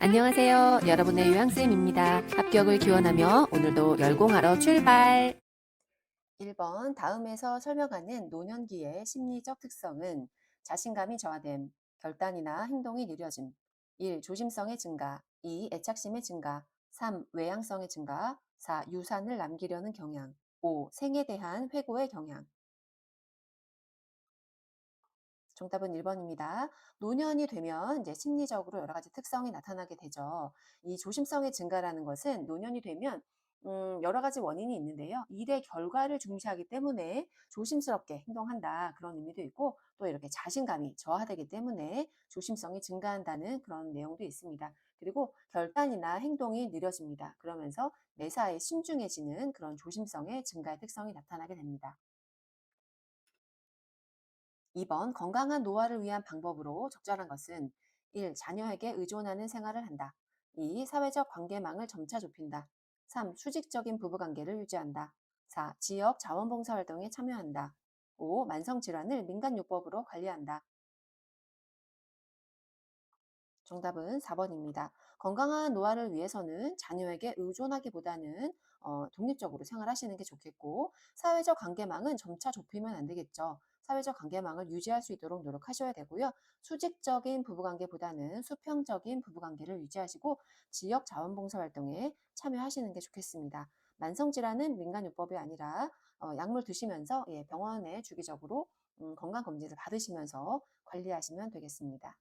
안녕하세요. 여러분의 요양쌤입니다. 합격을 기원하며 오늘도 열공하러 출발! 1번 다음에서 설명하는 노년기의 심리적 특성은 자신감이 저하됨, 결단이나 행동이 느려짐, 1. 조심성의 증가, 2. 애착심의 증가, 3. 외향성의 증가, 4. 유산을 남기려는 경향, 5. 생에 대한 회고의 경향. 정답은 1번입니다. 노년이 되면 이제 심리적으로 여러 가지 특성이 나타나게 되죠. 이 조심성의 증가라는 것은 노년이 되면 여러 가지 원인이 있는데요. 일의 결과를 중시하기 때문에 조심스럽게 행동한다. 그런 의미도 있고 또 이렇게 자신감이 저하되기 때문에 조심성이 증가한다는 그런 내용도 있습니다. 그리고 결단이나 행동이 느려집니다. 그러면서 매사에 신중해지는 그런 조심성의 증가의 특성이 나타나게 됩니다. 2번 건강한 노화를 위한 방법으로 적절한 것은 1. 자녀에게 의존하는 생활을 한다. 2. 사회적 관계망을 점차 좁힌다. 3. 수직적인 부부관계를 유지한다. 4. 지역 자원봉사활동에 참여한다. 5. 만성질환을 민간요법으로 관리한다. 정답은 4번입니다. 건강한 노화를 위해서는 자녀에게 의존하기보다는 독립적으로 생활하시는 게 좋겠고 사회적 관계망은 점차 좁히면 안 되겠죠. 사회적 관계망을 유지할 수 있도록 노력하셔야 되고요. 수직적인 부부관계보다는 수평적인 부부관계를 유지하시고 지역 자원봉사 활동에 참여하시는 게 좋겠습니다. 만성질환은 민간요법이 아니라 약물 드시면서 병원에 주기적으로 건강검진을 받으시면서 관리하시면 되겠습니다.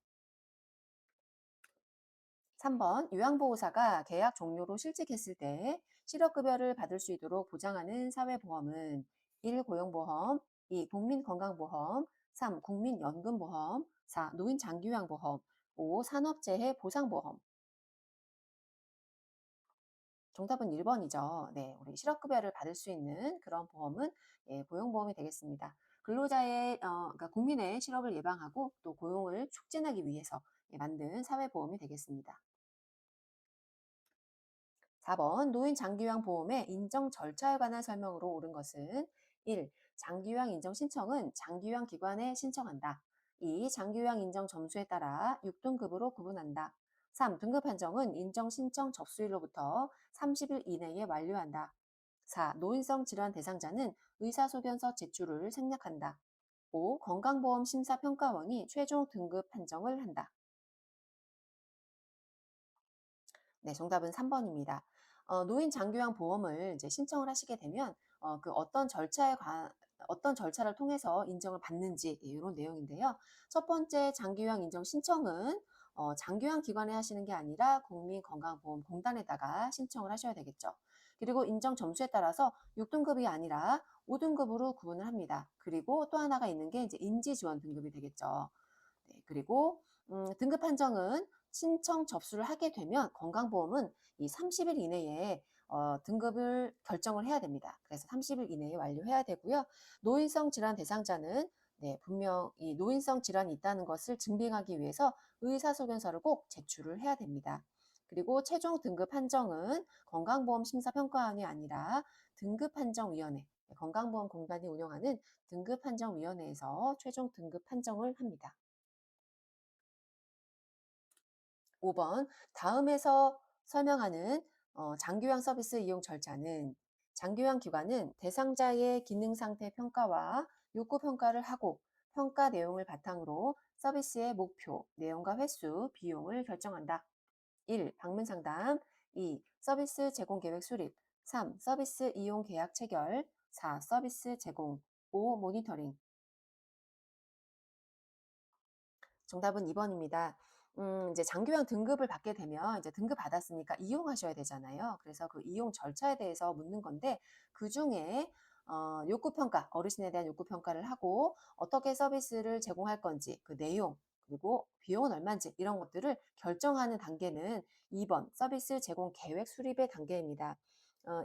3번 요양보호사가 계약 종료로 실직했을 때 실업급여를 받을 수 있도록 보장하는 사회보험은 1. 고용보험, 2. 국민건강보험, 3. 국민연금보험, 4. 노인장기요양보험, 5. 산업재해 보상보험. 정답은 1번이죠. 네, 우리 실업급여를 받을 수 있는 그런 보험은 고용보험이 되겠습니다. 근로자의 그러니까 국민의 실업을 예방하고 또 고용을 촉진하기 위해서 만든 사회보험이 되겠습니다. 4번 노인 장기요양 보험의 인정 절차에 관한 설명으로 옳은 것은 1. 장기요양 인정 신청은 장기요양 기관에 신청한다. 2. 장기요양 인정 점수에 따라 6등급으로 구분한다. 3. 등급 판정은 인정 신청 접수일로부터 30일 이내에 완료한다. 4. 노인성 질환 대상자는 의사소견서 제출을 생략한다. 5. 건강보험 심사평가원이 최종 등급 판정을 한다. 네, 정답은 3번입니다. 노인 장기요양 보험을 이제 신청을 하시게 되면 그 어떤 절차를 통해서 인정을 받는지 이런 내용인데요. 첫 번째 장기요양 인정 신청은 장기요양 기관에 하시는 게 아니라 국민건강보험공단에다가 신청을 하셔야 되겠죠. 그리고 인정 점수에 따라서 6등급이 아니라 5등급으로 구분을 합니다. 그리고 또 하나가 있는 게 이제 인지지원 등급이 되겠죠. 네, 그리고 등급 판정은 신청 접수를 하게 되면 건강보험은 이 30일 이내에 등급을 결정을 해야 됩니다. 그래서 30일 이내에 완료해야 되고요. 노인성 질환 대상자는 네, 분명 이 노인성 질환이 있다는 것을 증빙하기 위해서 의사소견서를 꼭 제출을 해야 됩니다. 그리고 최종 등급 판정은 건강보험심사평가원이 아니라 등급판정위원회, 건강보험공단이 운영하는 등급판정위원회에서 최종 등급 판정을 합니다. 5번 다음에서 설명하는 장기요양 서비스 이용 절차는 장기요양 기관은 대상자의 기능 상태 평가와 욕구 평가를 하고 평가 내용을 바탕으로 서비스의 목표, 내용과 횟수, 비용을 결정한다. 1. 방문 상담, 2. 서비스 제공 계획 수립, 3. 서비스 이용 계약 체결, 4. 서비스 제공, 5. 모니터링. 정답은 2번입니다. 이제 장기요양 등급을 받게 되면 이제 등급 받았으니까 이용하셔야 되잖아요. 그래서 그 이용 절차에 대해서 묻는 건데 그중에 욕구 평가, 어르신에 대한 욕구 평가를 하고 어떻게 서비스를 제공할 건지 그 내용 그리고 비용은 얼마인지 이런 것들을 결정하는 단계는 2번 서비스 제공 계획 수립의 단계입니다.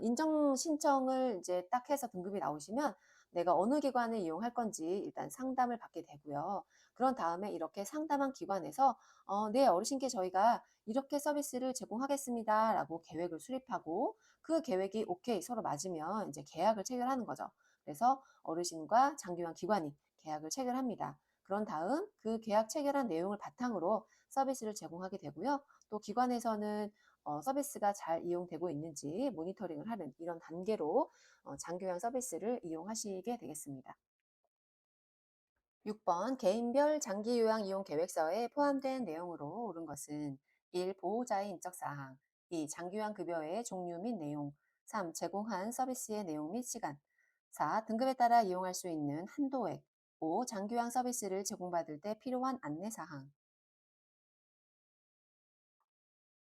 인정 신청을 이제 딱 해서 등급이 나오시면 내가 어느 기관을 이용할 건지 일단 상담을 받게 되고요. 그런 다음에 이렇게 상담한 기관에서 네, 어르신께 저희가 이렇게 서비스를 제공하겠습니다라고 계획을 수립하고 그 계획이 오케이 서로 맞으면 이제 계약을 체결하는 거죠. 그래서 어르신과 장기요양 기관이 계약을 체결합니다. 그런 다음 그 계약 체결한 내용을 바탕으로 서비스를 제공하게 되고요. 또 기관에서는 서비스가 잘 이용되고 있는지 모니터링을 하는 이런 단계로 장교양 서비스를 이용하시게 되겠습니다. 6번 개인별 장기 요양 이용 계획서에 포함된 내용으로 옳은 것은 1. 보호자의 인적 사항, 2. 장기 요양 급여의 종류 및 내용, 3. 제공한 서비스의 내용 및 시간, 4. 등급에 따라 이용할 수 있는 한도액, 5. 장기 요양 서비스를 제공받을 때 필요한 안내 사항.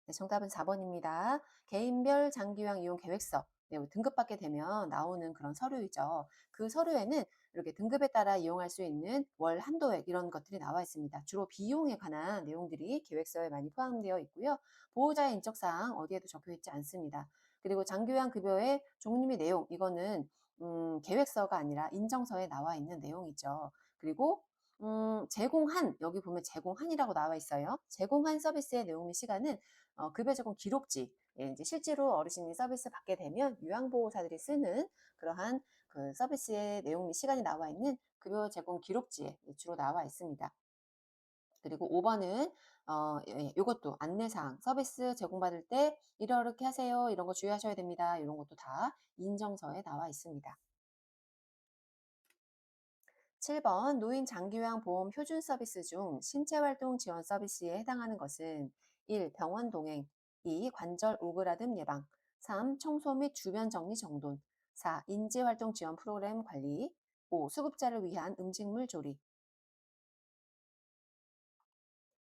네, 정답은 4번입니다. 개인별 장기요양 이용 계획서. 네, 등급받게 되면 나오는 그런 서류이죠. 그 서류에는 이렇게 등급에 따라 이용할 수 있는 월 한도액 이런 것들이 나와 있습니다. 주로 비용에 관한 내용들이 계획서에 많이 포함되어 있고요. 보호자의 인적사항 어디에도 적혀 있지 않습니다. 그리고 장기요양 급여의 종류 및 내용 이거는 계획서가 아니라 인정서에 나와 있는 내용이죠. 그리고 제공한 여기 보면 제공한이라고 나와 있어요. 제공한 서비스의 내용 및 시간은 급여 제공 기록지, 예, 이제 실제로 어르신이 서비스 받게 되면 요양보호사들이 쓰는 그러한 그 서비스의 내용 및 시간이 나와 있는 급여 제공 기록지에 주로 나와 있습니다. 그리고 5번은 요것도 안내사항, 서비스 제공받을 때 이렇게 하세요. 이런 거 주의하셔야 됩니다. 이런 것도 다 인정서에 나와 있습니다. 7번 노인 장기요양 보험 표준 서비스 중 신체활동 지원 서비스에 해당하는 것은 1. 병원 동행, 2. 관절 오그라듦 예방, 3. 청소 및 주변 정리 정돈, 4. 인지활동 지원 프로그램 관리, 5. 수급자를 위한 음식물 조리.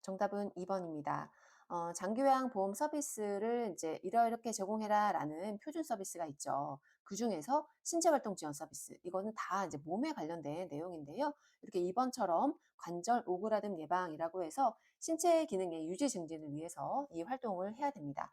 정답은 2번입니다. 장기요양 보험 서비스를 이제 이렇게 제공해라라는 표준 서비스가 있죠. 그중에서 신체활동 지원 서비스 이거는 다 이제 몸에 관련된 내용인데요. 이렇게 2번처럼 관절 오그라듦 예방이라고 해서 신체 기능의 유지 증진을 위해서 이 활동을 해야 됩니다.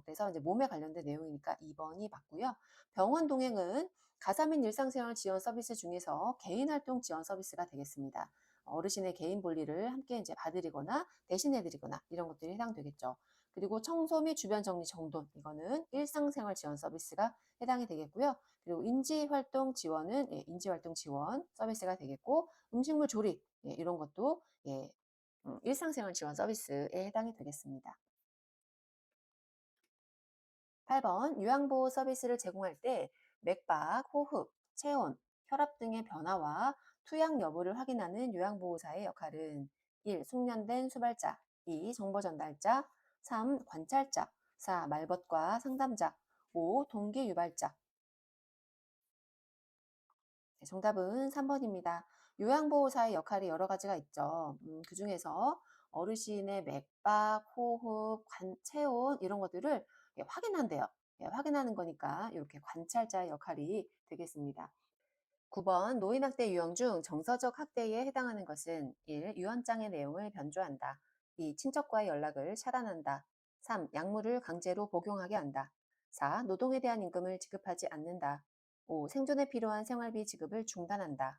그래서 이제 몸에 관련된 내용이니까 2번이 맞고요. 병원 동행은 가사 및 일상생활 지원 서비스 중에서 개인활동 지원 서비스가 되겠습니다. 어르신의 개인 볼일을 함께 이제 봐드리거나 대신해드리거나 이런 것들이 해당되겠죠. 그리고 청소 및 주변 정리 정돈 이거는 일상생활 지원 서비스가 해당이 되겠고요. 그리고 인지활동 지원은 예, 인지활동 지원 서비스가 되겠고 음식물 조리 예, 이런 것도 예, 일상생활 지원 서비스에 해당이 되겠습니다. 8번 요양보호 서비스를 제공할 때 맥박, 호흡, 체온, 혈압 등의 변화와 투약 여부를 확인하는 요양보호사의 역할은 1. 숙련된 수발자, 2. 정보 전달자, 3. 관찰자, 4. 말벗과 상담자, 5. 동기 유발자. 네, 정답은 3번입니다. 요양보호사의 역할이 여러 가지가 있죠. 그중에서 어르신의 맥박, 호흡, 체온 이런 것들을 예, 확인한대요. 예, 확인하는 거니까 이렇게 관찰자의 역할이 되겠습니다. 9번 노인학대 유형 중 정서적 학대에 해당하는 것은 1. 유언장의 내용을 변조한다. 2. 친척과의 연락을 차단한다. 3. 약물을 강제로 복용하게 한다. 4. 노동에 대한 임금을 지급하지 않는다. 5. 생존에 필요한 생활비 지급을 중단한다.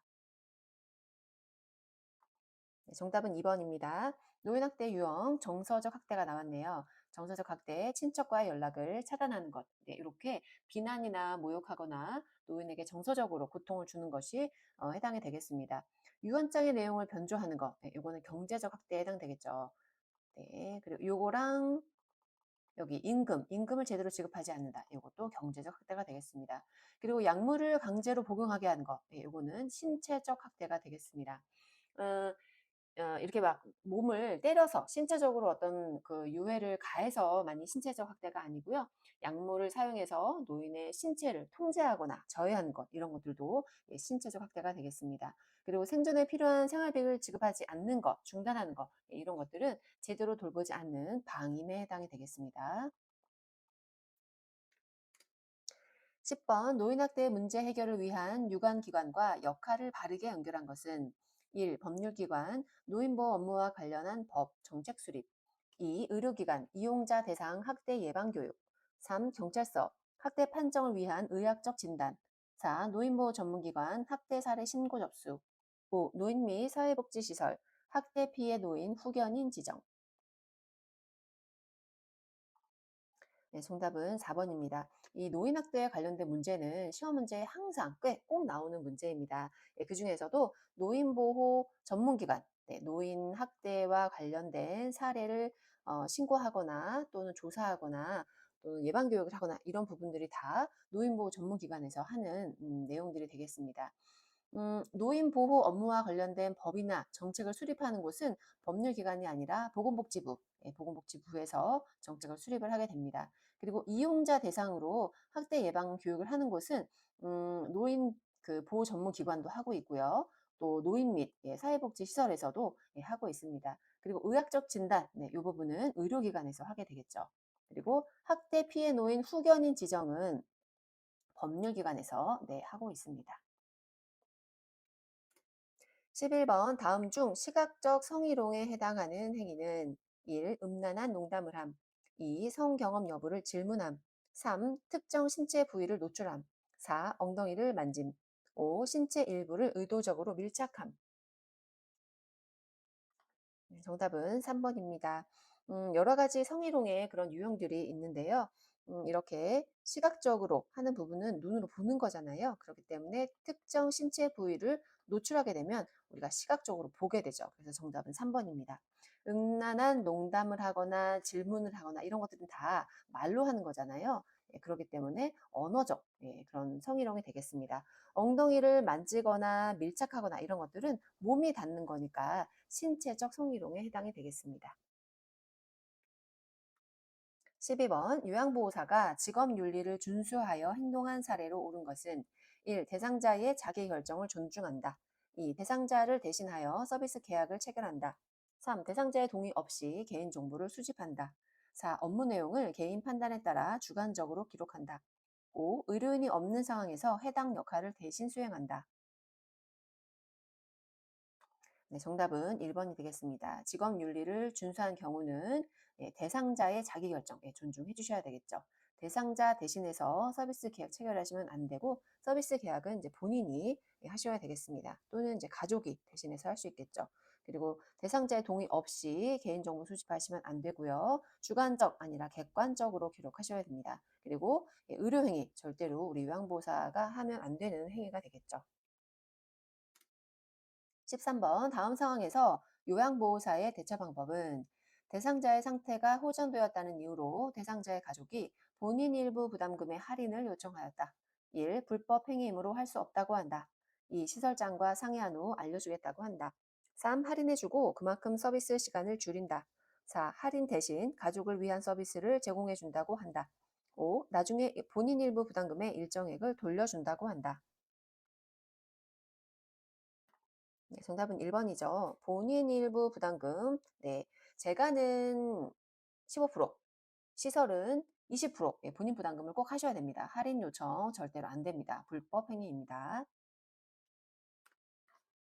네, 정답은 2번입니다. 노인학대 유형 정서적 학대가 나왔네요. 정서적 학대, 친척과의 연락을 차단하는 것. 네, 이렇게 비난이나 모욕하거나 노인에게 정서적으로 고통을 주는 것이 해당이 되겠습니다. 유언장의 내용을 변조하는 것. 네, 이거는 경제적 학대에 해당되겠죠. 네, 그리고 요거랑 여기 임금을 제대로 지급하지 않는다. 이것도 경제적 학대가 되겠습니다. 그리고 약물을 강제로 복용하게 하는 것. 네, 이거는 신체적 학대가 되겠습니다. 어, 이렇게 막 몸을 때려서 신체적으로 어떤 그 유해를 가해서 많이 신체적 학대가 아니고요. 약물을 사용해서 노인의 신체를 통제하거나 저해하는 것 이런 것들도 예, 신체적 학대가 되겠습니다. 그리고 생존에 필요한 생활비를 지급하지 않는 것, 중단하는 것 예, 이런 것들은 제대로 돌보지 않는 방임에 해당이 되겠습니다. 10번 노인학대 문제 해결을 위한 유관기관과 역할을 바르게 연결한 것은 1. 법률기관, 노인보호 업무와 관련한 법, 정책 수립 2. 의료기관, 이용자 대상 학대 예방교육 3. 경찰서, 학대 판정을 위한 의학적 진단 4. 노인보호 전문기관, 학대 사례 신고 접수 5. 노인 및 사회복지시설, 학대 피해 노인 후견인 지정. 네, 정답은 4번입니다. 이 노인학대에 관련된 문제는 시험 문제에 항상 꽤 꼭 나오는 문제입니다. 예, 그중에서도 노인보호 전문기관, 네, 노인학대와 관련된 사례를 신고하거나 또는 조사하거나 또는 예방 교육을 하거나 이런 부분들이 다 노인보호 전문기관에서 하는 내용들이 되겠습니다. 노인 보호 업무와 관련된 법이나 정책을 수립하는 곳은 법률기관이 아니라 보건복지부, 보건복지부에서 정책을 수립을 하게 됩니다. 그리고 이용자 대상으로 학대 예방 교육을 하는 곳은 노인 그 보호 전문기관도 하고 있고요. 또 노인 및 사회복지시설에서도 하고 있습니다. 그리고 의학적 진단, 이 부분은 의료기관에서 하게 되겠죠. 그리고 학대 피해 노인 후견인 지정은 법률기관에서 하고 있습니다. 11번 다음 중 시각적 성희롱에 해당하는 행위는 1. 음란한 농담을 함. 2. 성경험 여부를 질문함. 3. 특정 신체 부위를 노출함. 4. 엉덩이를 만짐. 5. 신체 일부를 의도적으로 밀착함. 네, 정답은 3번입니다. 여러 가지 성희롱의 그런 유형들이 있는데요. 이렇게 시각적으로 하는 부분은 눈으로 보는 거잖아요. 그렇기 때문에 특정 신체 부위를 노출하게 되면 우리가 시각적으로 보게 되죠. 그래서 정답은 3번입니다. 음란한 농담을 하거나 질문을 하거나 이런 것들은 다 말로 하는 거잖아요. 그렇기 때문에 언어적 그런 성희롱이 되겠습니다. 엉덩이를 만지거나 밀착하거나 이런 것들은 몸이 닿는 거니까 신체적 성희롱에 해당이 되겠습니다. 12번 요양보호사가 직업윤리를 준수하여 행동한 사례로 옳은 것은 1. 대상자의 자기결정을 존중한다. 2. 대상자를 대신하여 서비스 계약을 체결한다. 3. 대상자의 동의 없이 개인정보를 수집한다. 4. 업무 내용을 개인 판단에 따라 주관적으로 기록한다. 5. 의료인이 없는 상황에서 해당 역할을 대신 수행한다. 네, 정답은 1번이 되겠습니다. 직업 윤리를 준수한 경우는 대상자의 자기결정 존중해 주셔야 되겠죠. 대상자 대신해서 서비스 계약 체결하시면 안 되고 서비스 계약은 이제 본인이 하셔야 되겠습니다. 또는 이제 가족이 대신해서 할 수 있겠죠. 그리고 대상자의 동의 없이 개인정보 수집하시면 안 되고요. 주관적 아니라 객관적으로 기록하셔야 됩니다. 그리고 의료행위 절대로 우리 요양보호사가 하면 안 되는 행위가 되겠죠. 13번 다음 상황에서 요양보호사의 대처 방법은 대상자의 상태가 호전되었다는 이유로 대상자의 가족이 본인 일부 부담금의 할인을 요청하였다. 1. 불법 행위이므로 할 수 없다고 한다. 2. 시설장과 상의한 후 알려주겠다고 한다. 3. 할인해주고 그만큼 서비스 시간을 줄인다. 4. 할인 대신 가족을 위한 서비스를 제공해준다고 한다. 5. 나중에 본인 일부 부담금의 일정액을 돌려준다고 한다. 네, 정답은 1번이죠. 본인 일부 부담금. 네. 재가는 15%, 시설은 20%. 본인 부담금을 꼭 하셔야 됩니다. 할인 요청 절대로 안 됩니다. 불법 행위입니다.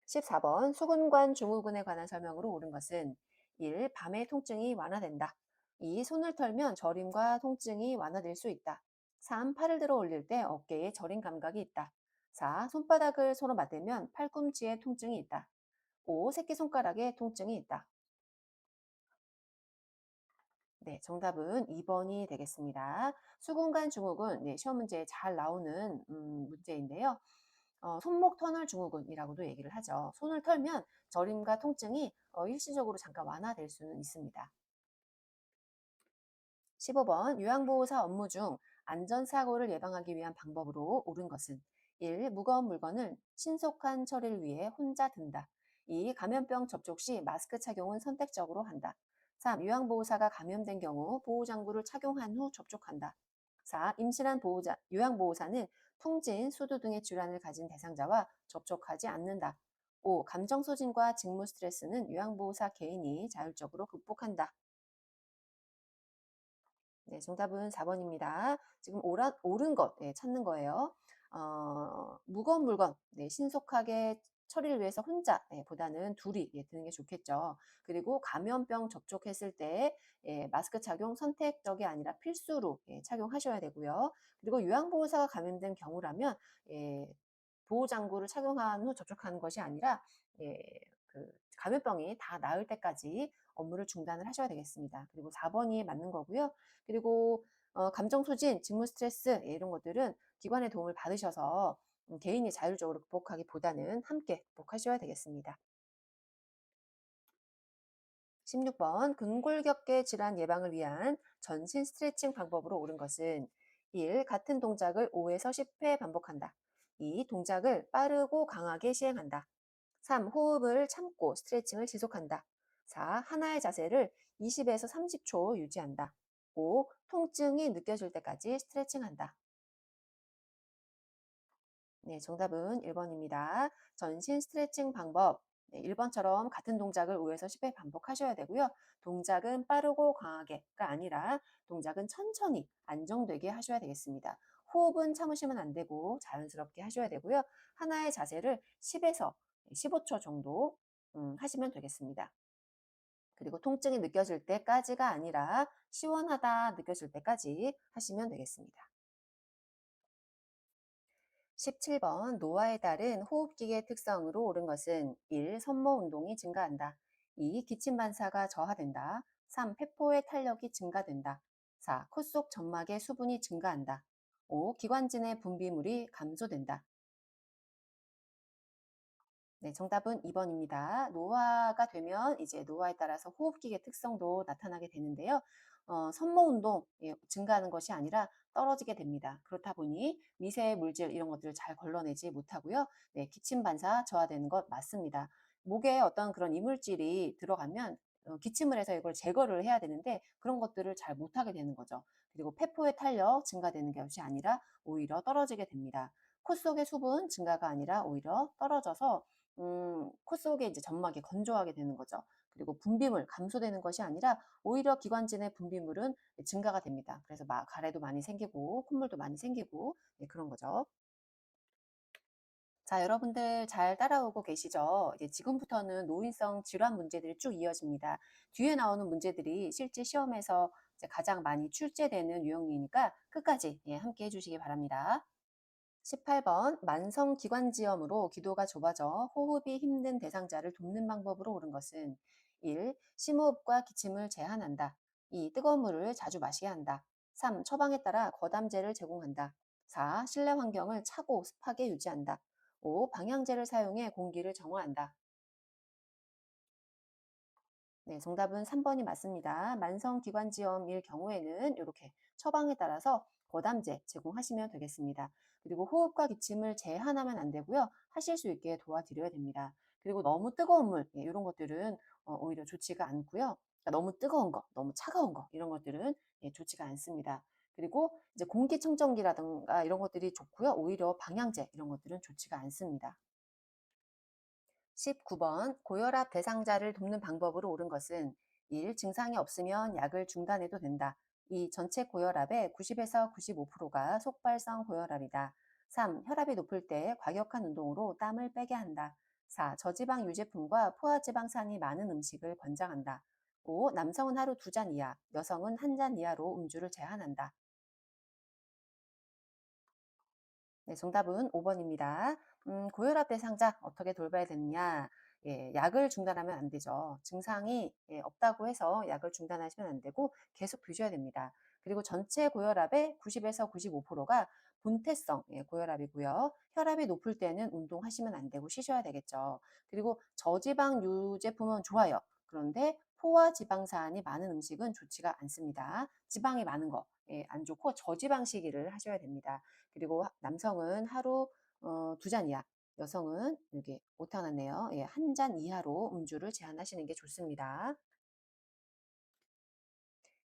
14번 수근관 증후군에 관한 설명으로 옳은 것은 1. 밤에 통증이 완화된다. 2. 손을 털면 저림과 통증이 완화될 수 있다. 3. 팔을 들어 올릴 때 어깨에 저림 감각이 있다. 4. 손바닥을 서로 맞대면 팔꿈치에 통증이 있다. 5. 새끼손가락에 통증이 있다. 네, 정답은 2번이 되겠습니다. 수근관 증후군, 시험 문제에 잘 나오는 문제인데요. 손목 터널 증후군이라고도 얘기를 하죠. 손을 털면 저림과 통증이 일시적으로 잠깐 완화될 수는 있습니다. 15번 요양보호사 업무 중 안전사고를 예방하기 위한 방법으로 옳은 것은 1. 무거운 물건을 신속한 처리를 위해 혼자 든다. 2. 감염병 접촉 시 마스크 착용은 선택적으로 한다. 3. 요양보호사가 감염된 경우 보호장구를 착용한 후 접촉한다. 4. 임신한 요양보호사는 풍진, 수두 등의 질환을 가진 대상자와 접촉하지 않는다. 5. 감정소진과 직무 스트레스는 요양보호사 개인이 자율적으로 극복한다. 네, 정답은 4번입니다. 지금 옳은 것 찾는 거예요. 무거운 물건 신속하게 처리를 위해서 혼자 보다는 둘이 드는 게 좋겠죠. 그리고 감염병 접촉했을 때 마스크 착용 선택적이 아니라 필수로 착용하셔야 되고요. 그리고 요양보호사가 감염된 경우라면 보호장구를 착용한 후 접촉하는 것이 아니라 예, 그 감염병이 다 나을 때까지 업무를 중단을 하셔야 되겠습니다. 그리고 4번이 맞는 거고요. 그리고 감정 소진, 직무 스트레스 이런 것들은 기관의 도움을 받으셔서 개인이 자율적으로 극복하기보다는 함께 극복하셔야 되겠습니다. 16번 근골격계 질환 예방을 위한 전신 스트레칭 방법으로 옳은 것은 1. 같은 동작을 5에서 10회 반복한다. 2. 동작을 빠르고 강하게 시행한다. 3. 호흡을 참고 스트레칭을 지속한다. 4. 하나의 자세를 20에서 30초 유지한다. 5. 통증이 느껴질 때까지 스트레칭한다. 네, 정답은 1번입니다. 전신 스트레칭 방법. 네, 1번처럼 같은 동작을 5에서 10회 반복하셔야 되고요. 동작은 빠르고 강하게가 아니라 동작은 천천히 안정되게 하셔야 되겠습니다. 호흡은 참으시면 안 되고 자연스럽게 하셔야 되고요. 하나의 자세를 10에서 15초 정도 하시면 되겠습니다. 그리고 통증이 느껴질 때까지가 아니라 시원하다 느껴질 때까지 하시면 되겠습니다. 17번 노화에 따른 호흡기계 특성으로 옳은 것은 1. 손모 운동이 증가한다. 2. 기침 반사가 저하된다. 3. 폐포의 탄력이 증가된다. 4. 코 속 점막의 수분이 증가한다. 5. 기관진의 분비물이 감소된다. 네, 정답은 2번입니다. 노화가 되면 이제 노화에 따라서 호흡기계 특성도 나타나게 되는데요. 손모 운동 증가하는 것이 아니라 떨어지게 됩니다. 그렇다 보니 미세 물질 이런 것들을 잘 걸러내지 못하고요. 네, 기침 반사 저하되는 것 맞습니다. 목에 어떤 그런 이물질이 들어가면 기침을 해서 이걸 제거를 해야 되는데 그런 것들을 잘 못하게 되는 거죠. 그리고 폐포의 탄력 증가되는 것이 아니라 오히려 떨어지게 됩니다. 코 속의 수분 증가가 아니라 오히려 떨어져서 코 속에 이제 점막이 건조하게 되는 거죠. 그리고 분비물 감소되는 것이 아니라 오히려 기관진의 분비물은 증가가 됩니다. 그래서 가래도 많이 생기고 콧물도 많이 생기고 네, 그런 거죠. 자, 여러분들 잘 따라오고 계시죠? 이제 지금부터는 노인성 질환 문제들이 쭉 이어집니다. 뒤에 나오는 문제들이 실제 시험에서 이제 가장 많이 출제되는 유형이니까 끝까지 함께 해주시기 바랍니다. 18번 만성기관지염으로 기도가 좁아져 호흡이 힘든 대상자를 돕는 방법으로 옳은 것은 1. 심호흡과 기침을 제한한다. 2. 뜨거운 물을 자주 마시게 한다. 3. 처방에 따라 거담제를 제공한다. 4. 실내 환경을 차고 습하게 유지한다. 5. 방향제를 사용해 공기를 정화한다. 네, 정답은 3번이 맞습니다. 만성기관지염일 경우에는 이렇게 처방에 따라서 고담제 제공하시면 되겠습니다. 그리고 호흡과 기침을 제한하면 안 되고요. 하실 수 있게 도와드려야 됩니다. 그리고 너무 뜨거운 물, 이런 것들은 오히려 좋지가 않고요. 그러니까 너무 뜨거운 거, 너무 차가운 거, 이런 것들은 좋지가 않습니다. 그리고 이제 공기청정기라든가 이런 것들이 좋고요. 오히려 방향제 이런 것들은 좋지가 않습니다. 19번 고혈압 대상자를 돕는 방법으로 옳은 것은 1. 증상이 없으면 약을 중단해도 된다. 2. 전체 고혈압의 90에서 95%가 속발성 고혈압이다. 3. 혈압이 높을 때 과격한 운동으로 땀을 빼게 한다. 4. 저지방 유제품과 포화지방산이 많은 음식을 권장한다. 5. 남성은 하루 2잔 이하, 여성은 1잔 이하로 음주를 제한한다. 네, 정답은 5번입니다. 고혈압 대상자 어떻게 돌봐야 되느냐? 약을 중단하면 안 되죠. 증상이 없다고 해서 약을 중단하시면 안 되고 계속 드셔야 됩니다. 그리고 전체 고혈압의 90에서 95%가 본태성 고혈압이고요. 혈압이 높을 때는 운동하시면 안 되고 쉬셔야 되겠죠. 그리고 저지방 유제품은 좋아요. 그런데 포화 지방산이 많은 음식은 좋지가 않습니다. 지방이 많은 거 안 좋고 저지방식이를 하셔야 됩니다. 그리고 남성은 하루 2잔 이하, 여성은 이게 오타났네요. 예, 1잔 이하로 음주를 제한하시는 게 좋습니다.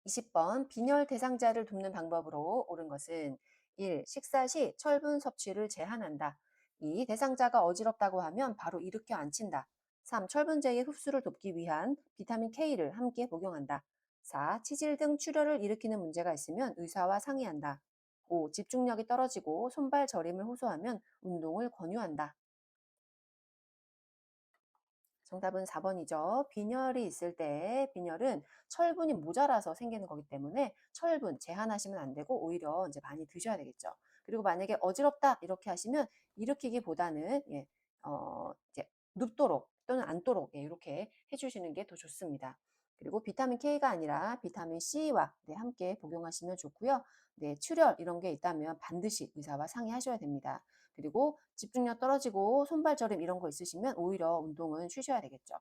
20번 빈혈 대상자를 돕는 방법으로 옳은 것은 1. 식사 시 철분 섭취를 제한한다. 2. 대상자가 어지럽다고 하면 바로 일으켜 앉힌다. 3. 철분제의 흡수를 돕기 위한 비타민 K를 함께 복용한다. 4. 치질 등 출혈을 일으키는 문제가 있으면 의사와 상의한다. 5. 집중력이 떨어지고 손발 저림을 호소하면 운동을 권유한다. 정답은 4번이죠. 빈혈이 있을 때 빈혈은 철분이 모자라서 생기는 거기 때문에 철분 제한하시면 안 되고 오히려 이제 많이 드셔야 되겠죠. 그리고 만약에 어지럽다 이렇게 하시면 일으키기보다는 이제 눕도록 또는 앉도록 이렇게 해주시는 게 더 좋습니다. 그리고 비타민 K가 아니라 비타민 C와 함께 복용하시면 좋고요. 네, 출혈 이런 게 있다면 반드시 의사와 상의하셔야 됩니다. 그리고 집중력 떨어지고 손발 저림 이런 거 있으시면 오히려 운동은 쉬셔야 되겠죠.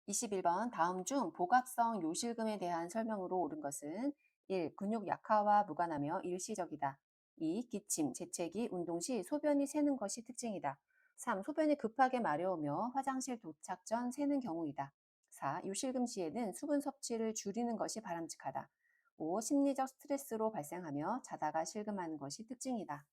21번 다음 중 복합성 요실금에 대한 설명으로 옳은 것은 1. 근육 약화와 무관하며 일시적이다. 2. 기침, 재채기, 운동 시 소변이 새는 것이 특징이다. 3. 소변이 급하게 마려우며 화장실 도착 전 새는 경우이다. 4. 요실금 시에는 수분 섭취를 줄이는 것이 바람직하다. 5. 심리적 스트레스로 발생하며 자다가 실금하는 것이 특징이다.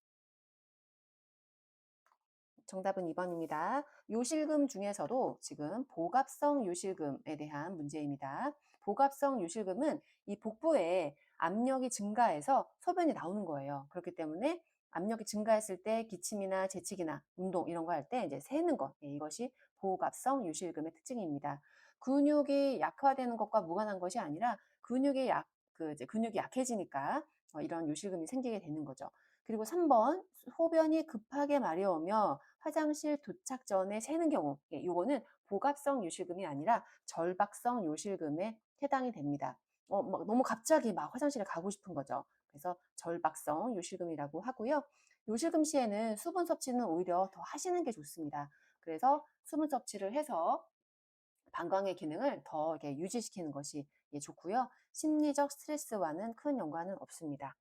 정답은 2번입니다. 요실금 중에서도 지금 복합성 요실금에 대한 문제입니다. 복합성 요실금은 이 복부에 압력이 증가해서 소변이 나오는 거예요. 그렇기 때문에 압력이 증가했을 때 기침이나 재채기나 운동 이런 거 할 때 이제 새는 것, 이것이 복합성 요실금의 특징입니다. 근육이 약화되는 것과 무관한 것이 아니라 근육이 약해지니까 이런 요실금이 생기게 되는 거죠. 그리고 3번 소변이 급하게 마려우며 화장실 도착 전에 새는 경우, 요거는 복합성 요실금이 아니라 절박성 요실금에 해당이 됩니다. 막 너무 갑자기 막 화장실에 가고 싶은 거죠. 그래서 절박성 요실금이라고 하고요. 요실금 시에는 수분 섭취는 오히려 더 하시는 게 좋습니다. 그래서 수분 섭취를 해서 방광의 기능을 더 이렇게 유지시키는 것이 좋고요. 심리적 스트레스와는 큰 연관은 없습니다.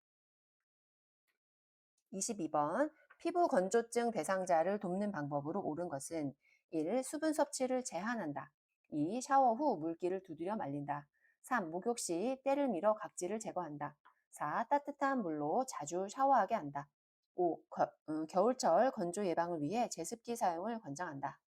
22번 피부 건조증 대상자를 돕는 방법으로 옳은 것은 1. 수분 섭취를 제한한다. 2. 샤워 후 물기를 두드려 말린다. 3. 목욕 시 때를 밀어 각질을 제거한다. 4. 따뜻한 물로 자주 샤워하게 한다. 5. 겨울철 건조 예방을 위해 제습기 사용을 권장한다.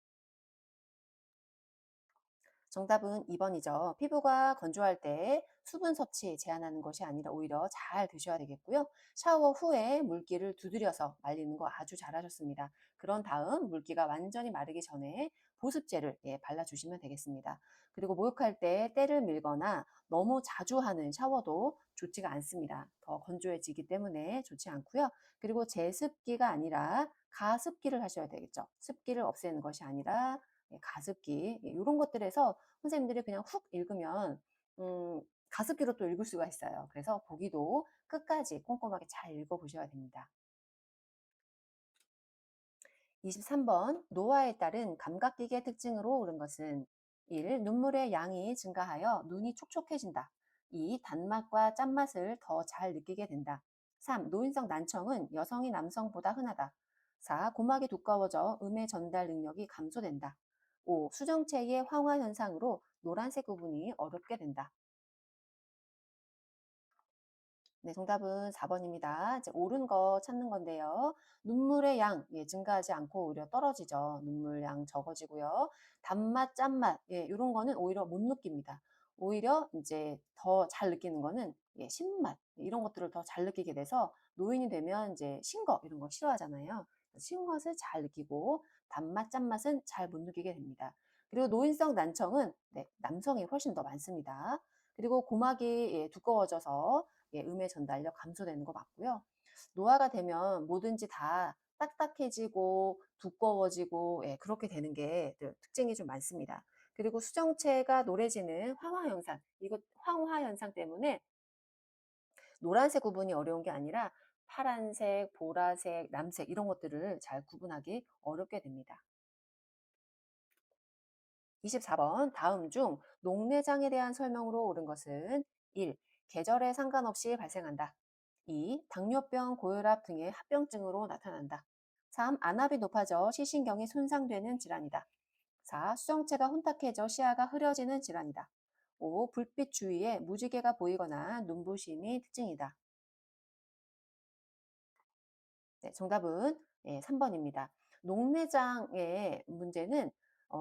정답은 2번이죠. 피부가 건조할 때 수분 섭취 제한하는 것이 아니라 오히려 잘 드셔야 되겠고요. 샤워 후에 물기를 두드려서 말리는 거 아주 잘하셨습니다. 그런 다음 물기가 완전히 마르기 전에 보습제를 발라주시면 되겠습니다. 그리고 목욕할 때 때를 밀거나 너무 자주 하는 샤워도 좋지가 않습니다. 더 건조해지기 때문에 좋지 않고요. 그리고 제습기가 아니라 가습기를 하셔야 되겠죠. 습기를 없애는 것이 아니라 가습기 이런 것들에서 선생님들이 그냥 훅 읽으면 음 가습기로 또 읽을 수가 있어요. 그래서 보기도 끝까지 꼼꼼하게 잘 읽어 보셔야 됩니다. 23번 노화에 따른 감각기계 특징으로 옳은 것은 1. 눈물의 양이 증가하여 눈이 촉촉해진다. 2. 단맛과 짠맛을 더 잘 느끼게 된다. 3. 노인성 난청은 여성이 남성보다 흔하다. 4. 고막이 두꺼워져 음의 전달 능력이 감소된다. 5. 수정체의 황화 현상으로 노란색 부분이 어렵게 된다. 네, 정답은 4번입니다. 이제 옳은 거 찾는 건데요. 눈물의 양 증가하지 않고 오히려 떨어지죠. 눈물 양 적어지고요. 단맛, 짠맛 요런 거는 오히려 못 느낍니다. 오히려 이제 더 잘 느끼는 거는 신맛 이런 것들을 더 잘 느끼게 돼서 노인이 되면 이제 신거 이런 거 싫어하잖아요. 신것을 잘 느끼고 단맛, 짠맛은 잘 못 느끼게 됩니다. 그리고 노인성 난청은 남성이 훨씬 더 많습니다. 그리고 고막이 두꺼워져서 음의 전달력 감소되는 거 맞고요. 노화가 되면 뭐든지 다 딱딱해지고 두꺼워지고 그렇게 되는 게 특징이 좀 많습니다. 그리고 수정체가 노래지는 황화 현상, 이거 황화 현상 때문에 노란색 구분이 어려운 게 아니라 파란색, 보라색, 남색 이런 것들을 잘 구분하기 어렵게 됩니다. 24번 다음 중 녹내장에 대한 설명으로 옳은 것은 1. 계절에 상관없이 발생한다. 2. 당뇨병, 고혈압 등의 합병증으로 나타난다. 3. 안압이 높아져 시신경이 손상되는 질환이다. 4. 수정체가 혼탁해져 시야가 흐려지는 질환이다. 5. 불빛 주위에 무지개가 보이거나 눈부심이 특징이다. 네, 정답은 3번입니다. 녹내장의 문제는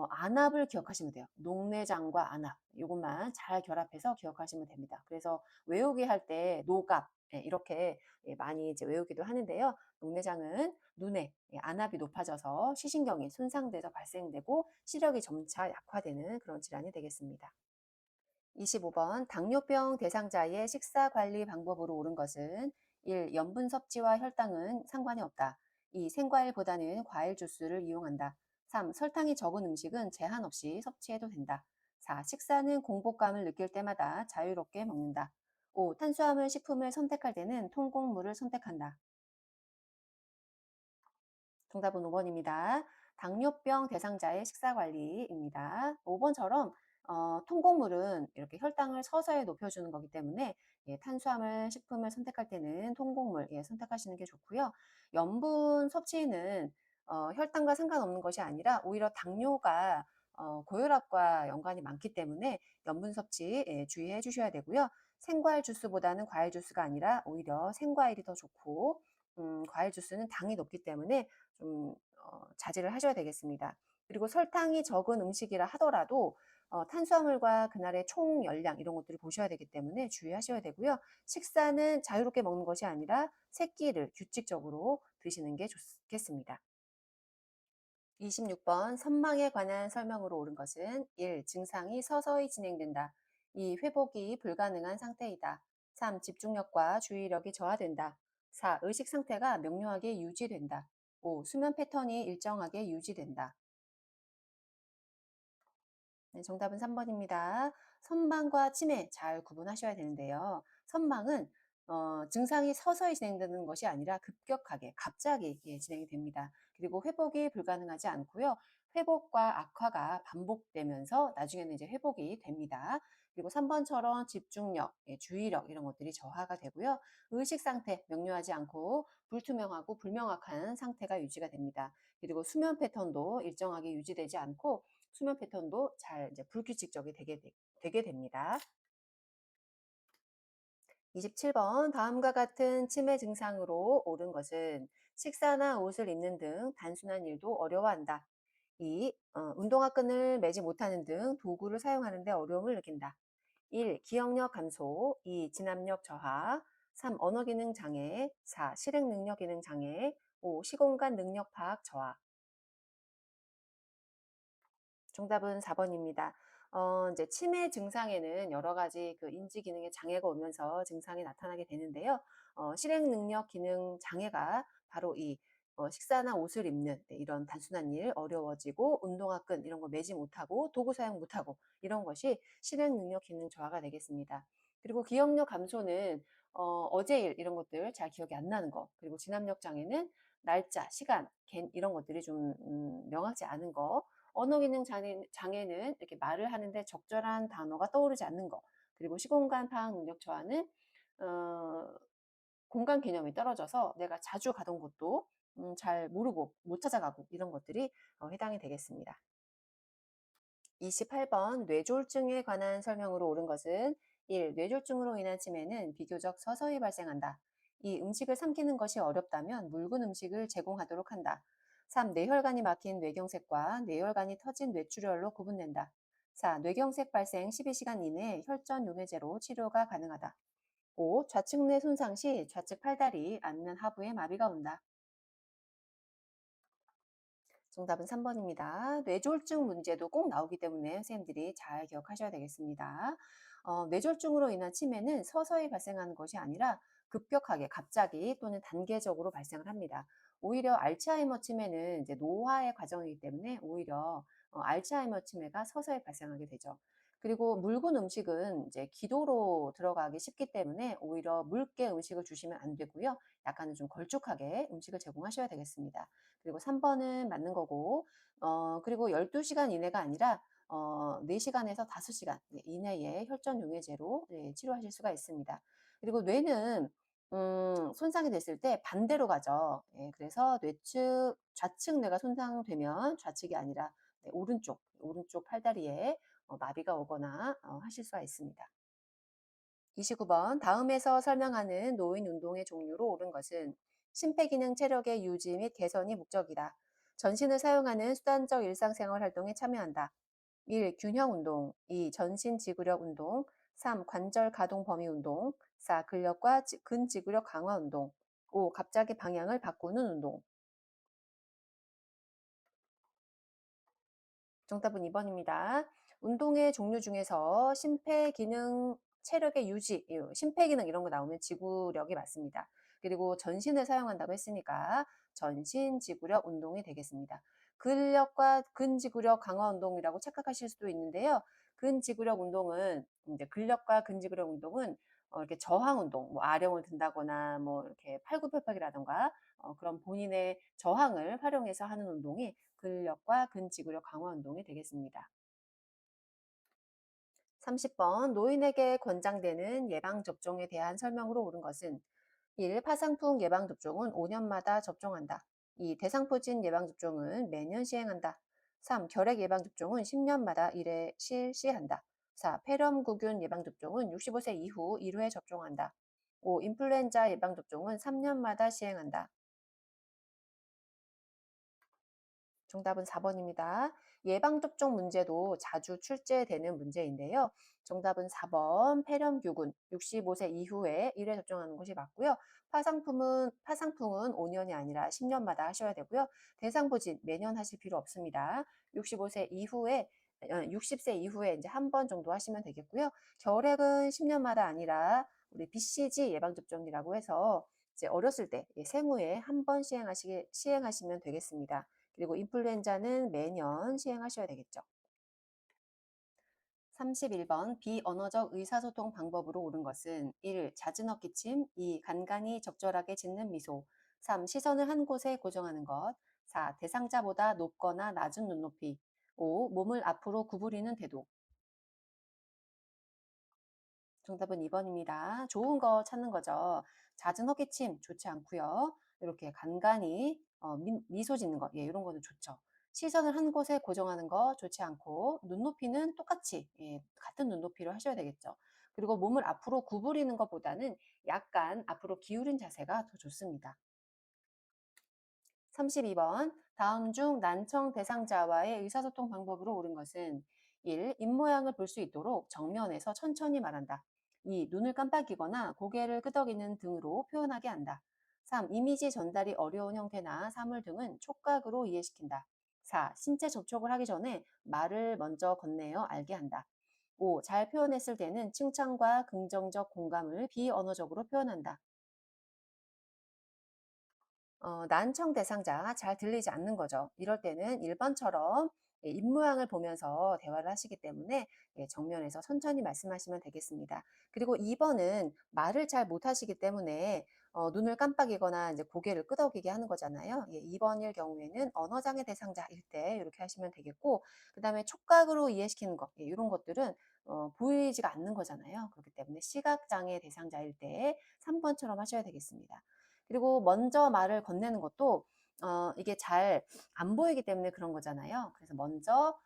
안압을 기억하시면 돼요. 녹내장과 안압 요것만 잘 결합해서 기억하시면 됩니다. 그래서 외우기 할 때 녹압 이렇게 많이 이제 외우기도 하는데요. 녹내장은 눈에 안압이 높아져서 시신경이 손상돼서 발생되고 시력이 점차 약화되는 그런 질환이 되겠습니다. 25번 당뇨병 대상자의 식사 관리 방법으로 옳은 것은 1. 염분 섭취와 혈당은 상관이 없다. 2. 생과일보다는 과일 주스를 이용한다. 3. 설탕이 적은 음식은 제한 없이 섭취해도 된다. 4. 식사는 공복감을 느낄 때마다 자유롭게 먹는다. 5. 탄수화물 식품을 선택할 때는 통곡물을 선택한다. 정답은 5번입니다. 당뇨병 대상자의 식사 관리입니다. 5번처럼 통곡물은 이렇게 혈당을 서서히 높여주는 거기 때문에 예, 탄수화물 식품을 선택할 때는 통곡물 예, 선택하시는 게 좋고요. 염분 섭취는 혈당과 상관없는 것이 아니라 오히려 당뇨가 고혈압과 연관이 많기 때문에 염분 섭취 예, 주의해 주셔야 되고요. 생과일 주스보다는 과일 주스가 아니라 오히려 생과일이 더 좋고 과일 주스는 당이 높기 때문에 좀 자제를 하셔야 되겠습니다. 그리고 설탕이 적은 음식이라 하더라도 탄수화물과 그날의 총 열량 이런 것들을 보셔야 되기 때문에 주의하셔야 되고요. 식사는 자유롭게 먹는 것이 아니라 세 끼를 규칙적으로 드시는 게 좋겠습니다. 26번 선망에 관한 설명으로 옳은 것은 1. 증상이 서서히 진행된다. 2. 회복이 불가능한 상태이다. 3. 집중력과 주의력이 저하된다. 4. 의식 상태가 명료하게 유지된다. 5. 수면 패턴이 일정하게 유지된다. 네, 정답은 3번입니다. 선망과 치매 잘 구분하셔야 되는데요. 선망은 증상이 서서히 진행되는 것이 아니라 급격하게 갑자기 예, 진행이 됩니다. 그리고 회복이 불가능하지 않고요. 회복과 악화가 반복되면서 나중에는 이제 회복이 됩니다. 그리고 3번처럼 집중력, 예, 주의력 이런 것들이 저하가 되고요. 의식 상태 명료하지 않고 불투명하고 불명확한 상태가 유지가 됩니다. 그리고 수면 패턴도 일정하게 유지되지 않고 수면 패턴도 잘 이제 불규칙적이 되게 됩니다. 27번 다음과 같은 치매 증상으로 옳은 것은 식사나 옷을 입는 등 단순한 일도 어려워한다. 2. 운동화 끈을 매지 못하는 등 도구를 사용하는 데 어려움을 느낀다. 1. 기억력 감소 2. 진압력 저하 3. 언어 기능 장애 4. 실행 능력 기능 장애 5. 시공간 능력 파악 저하 정답은 4번입니다. 이제 치매 증상에는 여러 가지 그 인지 기능의 장애가 오면서 증상이 나타나게 되는데요. 실행 능력 기능 장애가 바로 이 식사나 옷을 입는 네, 이런 단순한 일 어려워지고 운동화 끈 이런 거 매지 못하고 도구 사용 못하고 이런 것이 실행 능력 기능 저하가 되겠습니다. 그리고 기억력 감소는 어제 일 이런 것들 잘 기억이 안 나는 거 그리고 진압력 장애는 날짜, 시간, 이런 것들이 좀 명확지 않은 거 언어 기능 장애는 이렇게 말을 하는데 적절한 단어가 떠오르지 않는 거. 그리고 시공간 파악 능력 저하는 어, 공간 개념이 떨어져서 내가 자주 가던 곳도 잘 모르고 못 찾아가고 이런 것들이 해당이 되겠습니다. 28번 뇌졸중에 관한 설명으로 옳은 것은 1. 뇌졸중으로 인한 치매는 비교적 서서히 발생한다. 2. 음식을 삼키는 것이 어렵다면 묽은 음식을 제공하도록 한다. 3. 뇌혈관이 막힌 뇌경색과 뇌혈관이 터진 뇌출혈로 구분된다. 4. 뇌경색 발생 12시간 이내에 혈전 용해제로 치료가 가능하다. 5. 좌측 뇌 손상 시 좌측 팔다리 아니면 하부에 마비가 온다. 정답은 3번입니다. 뇌졸중 문제도 꼭 나오기 때문에 선생님들이 잘 기억하셔야 되겠습니다. 뇌졸중으로 인한 치매는 서서히 발생하는 것이 아니라 급격하게 갑자기 또는 단계적으로 발생을 합니다. 오히려 알츠하이머 치매는 이제 노화의 과정이기 때문에 오히려 알츠하이머 치매가 서서히 발생하게 되죠. 그리고 묽은 음식은 이제 기도로 들어가기 쉽기 때문에 오히려 묽게 음식을 주시면 안 되고요. 약간은 좀 걸쭉하게 음식을 제공하셔야 되겠습니다. 그리고 3번은 맞는 거고 그리고 12시간 이내가 아니라 4시간에서 5시간 이내에 혈전 용해제로 네, 치료하실 수가 있습니다. 그리고 뇌는 손상이 됐을 때 반대로 가죠. 예, 그래서 뇌측 좌측 뇌가 손상되면 좌측이 아니라 네, 오른쪽 팔다리에 마비가 오거나 하실 수가 있습니다. 29번 다음에서 설명하는 노인 운동의 종류로 옳은 것은 심폐기능 체력의 유지 및 개선이 목적이다. 전신을 사용하는 수단적 일상생활 활동에 참여한다. 1. 균형 운동 2. 전신 지구력 운동 3. 관절 가동 범위 운동 4. 근력과 근지구력 강화 운동 5. 갑자기 방향을 바꾸는 운동 정답은 2번입니다. 운동의 종류 중에서 심폐기능, 체력의 유지, 심폐기능 이런 거 나오면 지구력이 맞습니다. 그리고 전신을 사용한다고 했으니까 전신 지구력 운동이 되겠습니다. 근력과 근지구력 강화 운동이라고 착각하실 수도 있는데요. 근지구력 운동은 이제 근력과 근지구력 운동은 이렇게 저항 운동, 뭐 아령을 든다거나 뭐 이렇게 팔굽혀펴기라던가 그런 본인의 저항을 활용해서 하는 운동이 근력과 근지구력 강화 운동이 되겠습니다. 30번 노인에게 권장되는 예방접종에 대한 설명으로 옳은 것은 1. 파상풍 예방접종은 5년마다 접종한다. 2. 대상포진 예방접종은 매년 시행한다. 3. 결핵 예방접종은 10년마다 1회 실시한다. 4. 폐렴구균 예방접종은 65세 이후 1회 접종한다. 5. 인플루엔자 예방접종은 3년마다 시행한다. 정답은 4번입니다. 예방접종 문제도 자주 출제되는 문제인데요. 정답은 4번 폐렴규군 65세 이후에 1회 접종하는 것이 맞고요. 파상풍은 5년이 아니라 10년마다 하셔야 되고요. 대상포진 매년 하실 필요 없습니다. 65세 이후에 60세 이후에 이제 한 번 정도 하시면 되겠고요. 결핵은 10년마다 아니라 우리 BCG 예방접종이라고 해서 이제 어렸을 때 생후에 한 번 시행하시면 되겠습니다. 그리고 인플루엔자는 매년 시행하셔야 되겠죠. 31번 비언어적 의사소통 방법으로 옳은 것은 1. 잦은 헛기침 2. 간간히 적절하게 짓는 미소 3. 시선을 한 곳에 고정하는 것 4. 대상자보다 높거나 낮은 눈높이 5. 몸을 앞으로 구부리는 태도. 정답은 2번입니다. 좋은 거 찾는 거죠. 잦은 헛기침 좋지 않고요. 이렇게 간간히 미소 짓는 거, 예, 이런 거는 좋죠. 시선을 한 곳에 고정하는 거 좋지 않고 눈높이는 똑같이 같은 눈높이로 하셔야 되겠죠. 그리고 몸을 앞으로 구부리는 것보다는 약간 앞으로 기울인 자세가 더 좋습니다. 32번 다음 중 난청 대상자와의 의사소통 방법으로 옳은 것은 1. 입모양을 볼 수 있도록 정면에서 천천히 말한다. 2. 눈을 깜빡이거나 고개를 끄덕이는 등으로 표현하게 한다. 3. 이미지 전달이 어려운 형태나 사물 등은 촉각으로 이해시킨다. 4. 신체 접촉을 하기 전에 말을 먼저 건네어 알게 한다. 5. 잘 표현했을 때는 칭찬과 긍정적 공감을 비언어적으로 표현한다. 난청 대상자 잘 들리지 않는 거죠. 이럴 때는 1번처럼 입모양을 보면서 대화를 하시기 때문에 정면에서 천천히 말씀하시면 되겠습니다. 그리고 2번은 말을 잘 못하시기 때문에 눈을 깜빡이거나 이제 고개를 끄덕이게 하는 거잖아요. 2번일 경우에는 언어장애 대상자일 때 이렇게 하시면 되겠고, 그 다음에 촉각으로 이해시키는 것, 이런 것들은 보이지가 않는 거잖아요. 그렇기 때문에 시각장애 대상자일 때 3번처럼 하셔야 되겠습니다. 그리고 먼저 말을 건네는 것도 이게 잘 안 보이기 때문에 그런 거잖아요. 그래서 먼저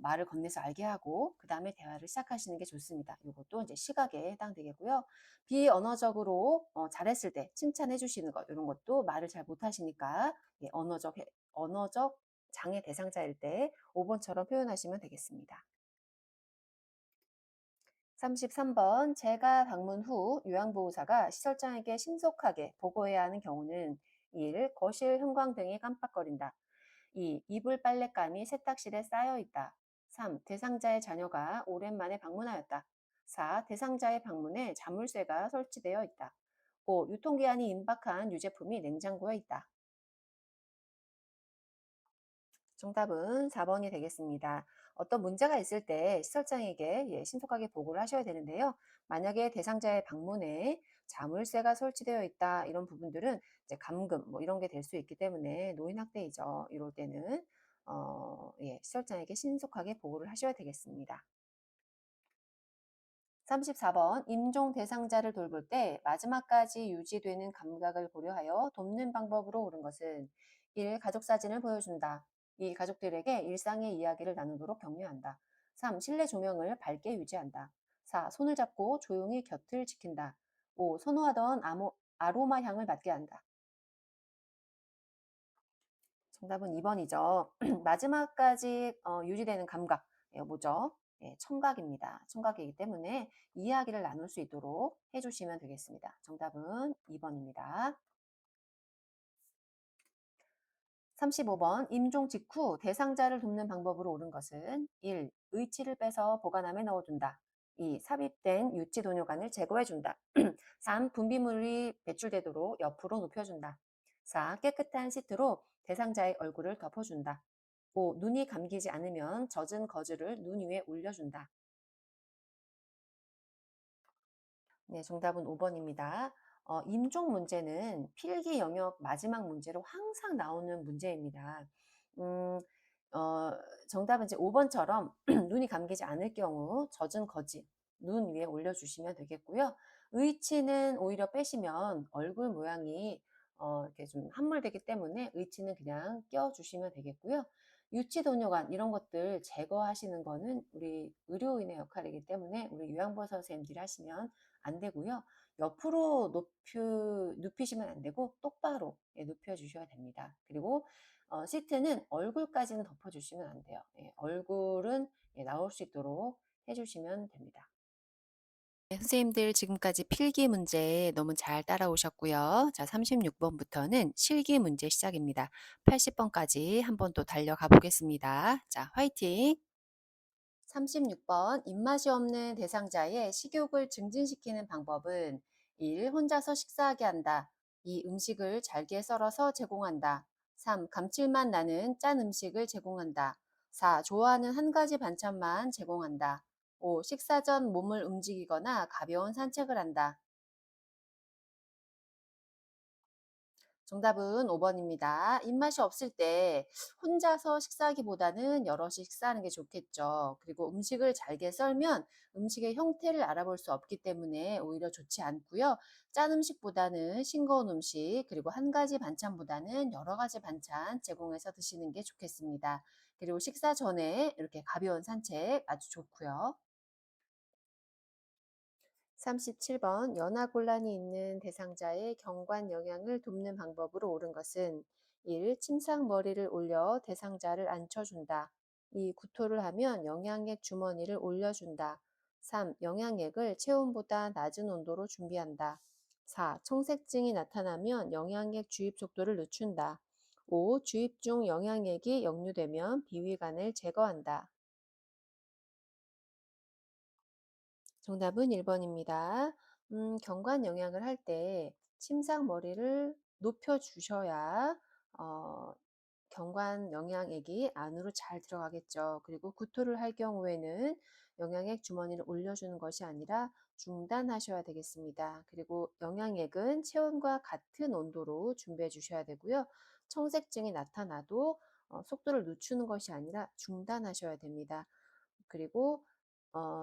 말을 건네서 알게 하고 그다음에 대화를 시작하시는 게 좋습니다. 이것도 이제 시각에 해당되겠고요. 비언어적으로 잘했을 때 칭찬해 주시는 것 이런 것도 말을 잘 못하시니까 언어적 장애 대상자일 때 5번처럼 표현하시면 되겠습니다. 33번 제가 방문 후 요양보호사가 시설장에게 신속하게 보고해야 하는 경우는 1. 거실 형광등이 깜빡거린다. 2. 이불 빨랫감이 세탁실에 쌓여 있다. 3. 대상자의 자녀가 오랜만에 방문하였다. 4. 대상자의 방문에 자물쇠가 설치되어 있다. 5. 유통기한이 임박한 유제품이 냉장고에 있다. 정답은 4번이 되겠습니다. 어떤 문제가 있을 때 시설장에게 신속하게 보고를 하셔야 되는데요. 만약에 대상자의 방문에 자물쇠가 설치되어 있다 이런 부분들은 이제 감금 뭐 이런 게 될 수 있기 때문에 노인학대이죠. 이럴 때는 시설장에게 신속하게 보고를 하셔야 되겠습니다. 34번 임종 대상자를 돌볼 때 마지막까지 유지되는 감각을 고려하여 돕는 방법으로 옳은 것은 1. 가족 사진을 보여준다. 2. 가족들에게 일상의 이야기를 나누도록 격려한다. 3. 실내 조명을 밝게 유지한다. 4. 손을 잡고 조용히 곁을 지킨다. 5. 선호하던 아로마 향을 맡게 한다. 정답은 2번이죠. 마지막까지 유지되는 감각, 뭐죠? 청각입니다. 청각이기 때문에 이야기를 나눌 수 있도록 해주시면 되겠습니다. 정답은 2번입니다. 35번 임종 직후 대상자를 돕는 방법으로 옳은 것은 1. 의치를 빼서 보관함에 넣어둔다. 2. 삽입된 유치 도뇨관을 제거해준다. 3. 분비물이 배출되도록 옆으로 눕혀준다. 4. 깨끗한 시트로 대상자의 얼굴을 덮어준다. 5. 눈이 감기지 않으면 젖은 거즈를 눈 위에 올려준다. 네, 정답은 5번입니다. 임종 문제는 필기 영역 마지막 문제로 항상 나오는 문제입니다. 음, 어 정답은 이제 5 번처럼 눈이 감기지 않을 경우 젖은 거즈 눈 위에 올려 주시면 되겠고요. 의치는 오히려 빼시면 얼굴 모양이 이렇게 좀 함몰되기 때문에 의치는 그냥 껴 주시면 되겠고요. 유치도뇨관 이런 것들 제거하시는 거는 우리 의료인의 역할이기 때문에 우리 요양보호사 선생님들이 하시면 안 되고요. 옆으로 눕히시면 안 되고 똑바로 예 눕혀 주셔야 됩니다. 그리고 시트는 얼굴까지는 덮어 주시면 안 돼요. 예 얼굴은 예 나올 수 있도록 해 주시면 됩니다. 네, 선생님들 지금까지 필기 문제 너무 잘 따라오셨고요. 자, 36 번부터는 실기 문제 시작입니다. 80 번까지 한번 또 달려가 보겠습니다. 자, 화이팅! 36번 입맛이 없는 대상자의 식욕을 증진시키는 방법은 1. 혼자서 식사하게 한다. 2. 음식을 잘게 썰어서 제공한다. 3. 감칠맛 나는 짠 음식을 제공한다. 4. 좋아하는 한 가지 반찬만 제공한다. 5. 식사 전 몸을 움직이거나 가벼운 산책을 한다. 정답은 5 번입니다. 입맛이 없을 때 혼자서 식사하기보다는 여럿이 식사하는 게 좋겠죠. 그리고 음식을 잘게 썰면 음식의 형태를 알아볼 수 없기 때문에 오히려 좋지 않고요. 짠 음식보다는 싱거운 음식, 그리고 한 가지 반찬보다는 여러 가지 반찬 제공해서 드시는 게 좋겠습니다. 그리고 식사 전에 이렇게 가벼운 산책 아주 좋고요. 37번 연하곤란이 있는 대상자의 경관 영양을 돕는 방법으로 옳은 것은 1. 침상머리를 올려 대상자를 앉혀준다. 2. 구토를 하면 영양액 주머니를 올려준다. 3. 영양액을 체온보다 낮은 온도로 준비한다. 4. 청색증이 나타나면 영양액 주입 속도를 늦춘다. 5. 주입 중 영양액이 역류되면 비위관을 제거한다. 정답은 1 번입니다. 경관 영양을 할 때 침상 머리를 높여 주셔야 어 경관 영양액이 안으로 잘 들어가겠죠. 그리고 구토를 할 경우에는 영양액 주머니를 올려주는 것이 아니라 중단하셔야 되겠습니다. 그리고 영양액은 체온과 같은 온도로 준비해 주셔야 되고요. 청색증이 나타나도 속도를 늦추는 것이 아니라 중단하셔야 됩니다. 그리고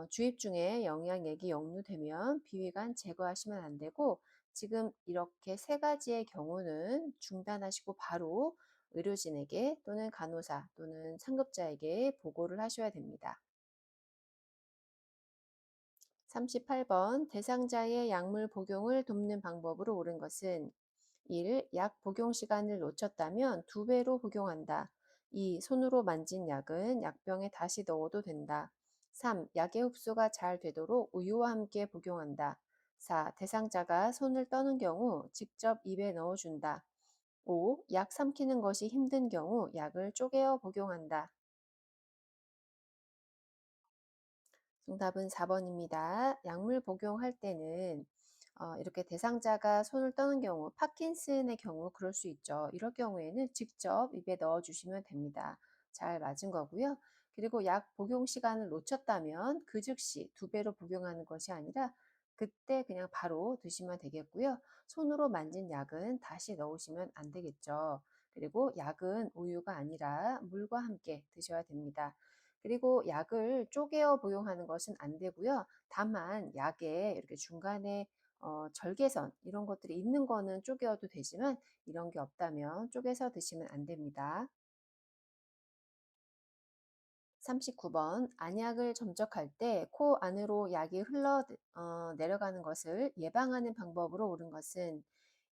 주입 중에 영양액이 역류되면 비위관 제거하시면 안 되고 지금 이렇게 세 가지의 경우는 중단하시고 바로 의료진에게 또는 간호사 또는 상급자에게 보고를 하셔야 됩니다. 38번 대상자의 약물 복용을 돕는 방법으로 옳은 것은 1. 약 복용 시간을 놓쳤다면 2배로 복용한다. 2. 손으로 만진 약은 약병에 다시 넣어도 된다. 3. 약의 흡수가 잘 되도록 우유와 함께 복용한다. 4. 대상자가 손을 떠는 경우 직접 입에 넣어준다. 5. 약 삼키는 것이 힘든 경우 약을 쪼개어 복용한다. 정답은 4 번입니다. 약물 복용할 때는 이렇게 대상자가 손을 떠는 경우, 파킨슨의 경우 그럴 수 있죠. 이럴 경우에는 직접 입에 넣어 주시면 됩니다. 잘 맞은 거고요. 그리고 약 복용 시간을 놓쳤다면 그 즉시 2배로 복용하는 것이 아니라 그때 그냥 바로 드시면 되겠고요. 손으로 만진 약은 다시 넣으시면 안 되겠죠. 그리고 약은 우유가 아니라 물과 함께 드셔야 됩니다. 그리고 약을 쪼개어 복용하는 것은 안 되고요. 다만 약에 이렇게 중간에 절개선 이런 것들이 있는 거는 쪼개어도 되지만 이런 게 없다면 쪼개서 드시면 안 됩니다. 39번 안약을 점적할 때 코 안으로 약이 흘러 내려가는 것을 예방하는 방법으로 옳은 것은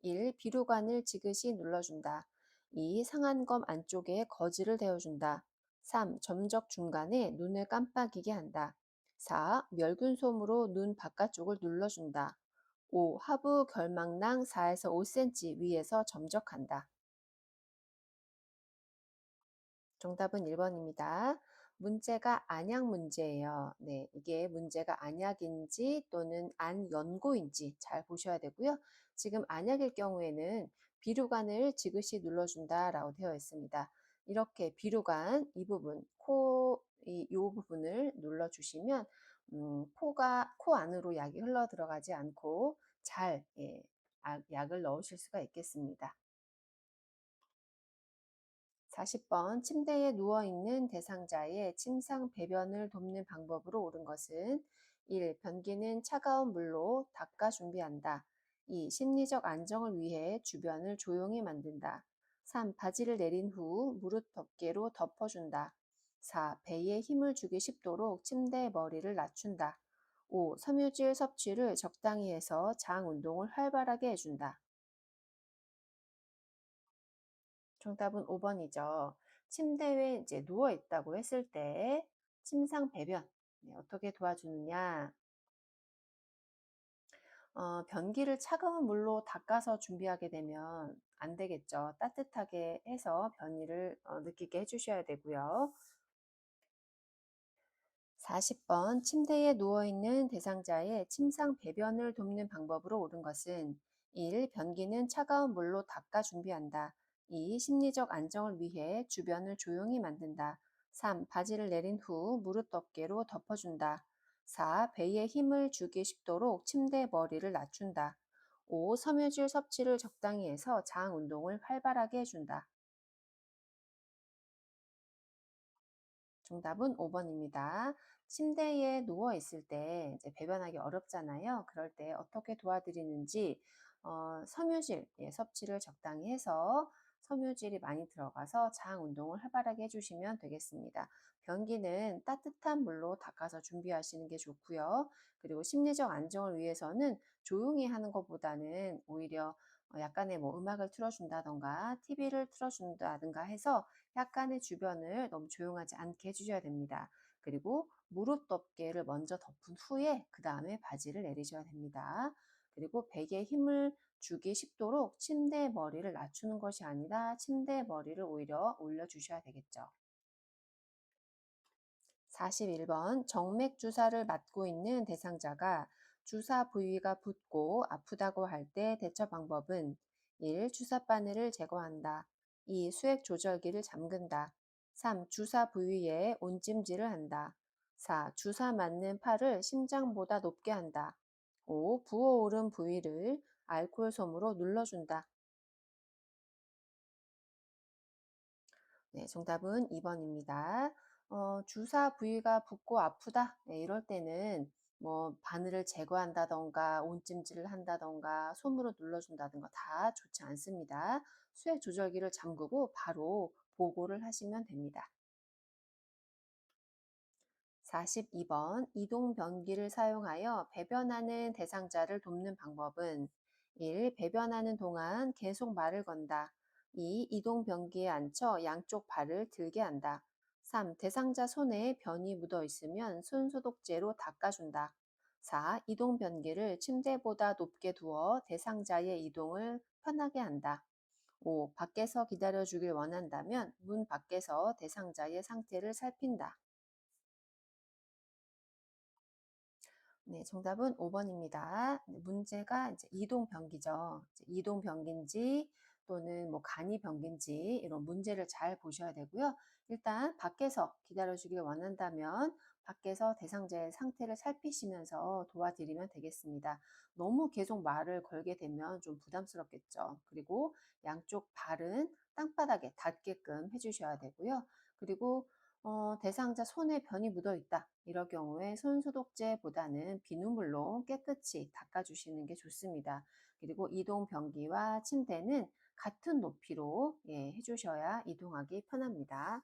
1. 비루관을 지그시 눌러준다. 2. 상한 검 안쪽에 거즈를 대어준다. 3. 점적 중간에 눈을 깜빡이게 한다. 4. 멸균 솜으로 눈 바깥쪽을 눌러준다. 5. 하부 결막낭 4에서 5cm 위에서 점적한다. 정답은 1 번입니다. 문제가 안약 문제예요. 네, 이게 문제가 안약인지 또는 안연고인지 잘 보셔야 되고요. 지금 안약일 경우에는 비루관을 지그시 눌러준다라고 되어 있습니다. 이렇게 비루관 이 부분, 이 부분을 눌러주시면 코 안으로 약이 흘러 들어가지 않고 잘 약을 넣으실 수가 있겠습니다. 40번 침대에 누워 있는 대상자의 침상 배변을 돕는 방법으로 옳은 것은 1. 변기는 차가운 물로 닦아 준비한다. 2. 심리적 안정을 위해 주변을 조용히 만든다. 3. 바지를 내린 후 무릎 덮개로 덮어준다. 4. 배에 힘을 주기 쉽도록 침대 머리를 낮춘다. 5. 섬유질 섭취를 적당히 해서 장 운동을 활발하게 해준다. 정답은 5번이죠. 침대에 이제 누워 있다고 했을 때 침상 배변 어떻게 도와주느냐? 변기를 차가운 물로 닦아서 준비하게 되면 안 되겠죠. 따뜻하게 해서 변이를 느끼게 해주셔야 되고요. 40번 침대에 누워있는 대상자의 침상 배변을 돕는 방법으로 옳은 것은 1. 변기는 차가운 물로 닦아 준비한다. 2. 심리적 안정을 위해 주변을 조용히 만든다. 3. 바지를 내린 후 무릎 덮개로 덮어준다. 4. 배에 힘을 주기 쉽도록 침대 머리를 낮춘다. 5. 섬유질 섭취를 적당히 해서 장 운동을 활발하게 해준다. 정답은 5번입니다. 침대에 누워 있을 때 이제 배변하기 어렵잖아요. 그럴 때 어떻게 도와드리는지 섬유질 섭취를 적당히 해서 섬유질이 많이 들어가서 장 운동을 활발하게 해주시면 되겠습니다. 변기는 따뜻한 물로 닦아서 준비하시는 게 좋고요. 그리고 심리적 안정을 위해서는 조용히 하는 것보다는 오히려 약간의 뭐 음악을 틀어준다던가 TV를 틀어준다든가 해서 약간의 주변을 너무 조용하지 않게 해주셔야 됩니다. 그리고 무릎 덮개를 먼저 덮은 후에 그 다음에 바지를 내리셔야 됩니다. 그리고 베개에 힘을 주기 쉽도록 침대 머리를 낮추는 것이 아니라 침대 머리를 오히려 올려주셔야 되겠죠. 41번 정맥 주사를 맞고 있는 대상자가 주사 부위가 붓고 아프다고 할 때 대처 방법은 1. 주사 바늘을 제거한다. 2. 수액 조절기를 잠근다. 3. 주사 부위에 온찜질을 한다. 4. 주사 맞는 팔을 심장보다 높게 한다. 5. 부어오른 부위를 알코올 솜으로 눌러준다. 네, 정답은 2번입니다. 주사 부위가 붓고 아프다. 네, 이럴 때는 뭐 바늘을 제거한다던가 온찜질을 한다던가 솜으로 눌러준다던가 다 좋지 않습니다. 수액 조절기를 잠그고 바로 보고를 하시면 됩니다. 42번 이동 변기를 사용하여 배변하는 대상자를 돕는 방법은 1. 배변하는 동안 계속 말을 건다. 2. 이동 변기에 앉혀 양쪽 발을 들게 한다. 3. 대상자 손에 변이 묻어 있으면 손 소독제로 닦아준다. 4. 이동 변기를 침대보다 높게 두어 대상자의 이동을 편하게 한다. 5. 밖에서 기다려주길 원한다면 문 밖에서 대상자의 상태를 살핀다. 네, 정답은 5번입니다. 문제가 이제 이동 변기죠. 이제 이동 변기인지 또는 뭐 간이 변기인지 이런 문제를 잘 보셔야 되고요. 일단 밖에서 기다려주길 원한다면 밖에서 대상자의 상태를 살피시면서 도와드리면 되겠습니다. 너무 계속 말을 걸게 되면 좀 부담스럽겠죠. 그리고 양쪽 발은 땅바닥에 닿게끔 해주셔야 되고요. 그리고 대상자 손에 변이 묻어 있다. 이럴 경우에 손 소독제보다는 비누물로 깨끗이 닦아주시는 게 좋습니다. 그리고 이동 변기와 침대는 같은 높이로 해주셔야 이동하기 편합니다.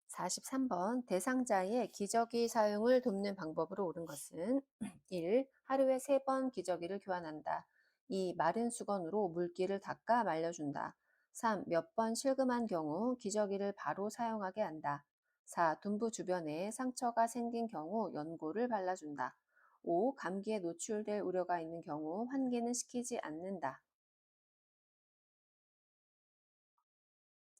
43번 대상자의 기저귀 사용을 돕는 방법으로 옳은 것은 1. 하루에 3번 기저귀를 교환한다. 2. 마른 수건으로 물기를 닦아 말려준다. 3. 몇 번 실금한 경우 기저귀를 바로 사용하게 한다. 4. 둔부 주변에 상처가 생긴 경우 연고를 발라준다. 5. 감기에 노출될 우려가 있는 경우 환기는 시키지 않는다.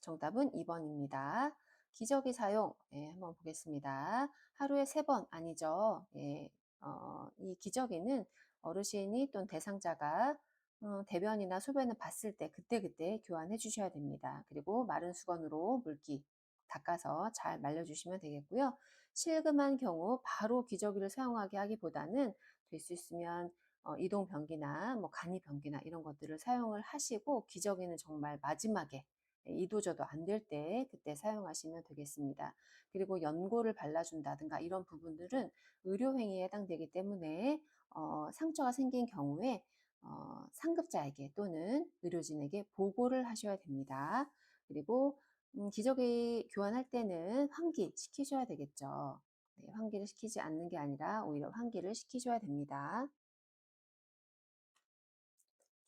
정답은 2번입니다. 기저귀 사용 한번 보겠습니다. 하루에 3번 아니죠. 이 기저귀는 어르신이 또는 대상자가 대변이나 소변을 봤을 때 그때그때 교환해 주셔야 됩니다. 그리고 마른 수건으로 물기 닦아서 잘 말려주시면 되겠고요. 실금한 경우 바로 기저귀를 사용하게 하기보다는 될 수 있으면 이동 변기나 뭐 간이 변기나 이런 것들을 사용을 하시고 기저귀는 정말 마지막에 이도저도 안 될 때 그때 사용하시면 되겠습니다. 그리고 연고를 발라준다든가 이런 부분들은 의료행위에 해당되기 때문에 상처가 생긴 경우에 상급자에게 또는 의료진에게 보고를 하셔야 됩니다. 그리고 기저귀 교환할 때는 환기 시키셔야 되겠죠. 네, 환기를 시키지 않는 게 아니라 오히려 환기를 시키셔야 됩니다.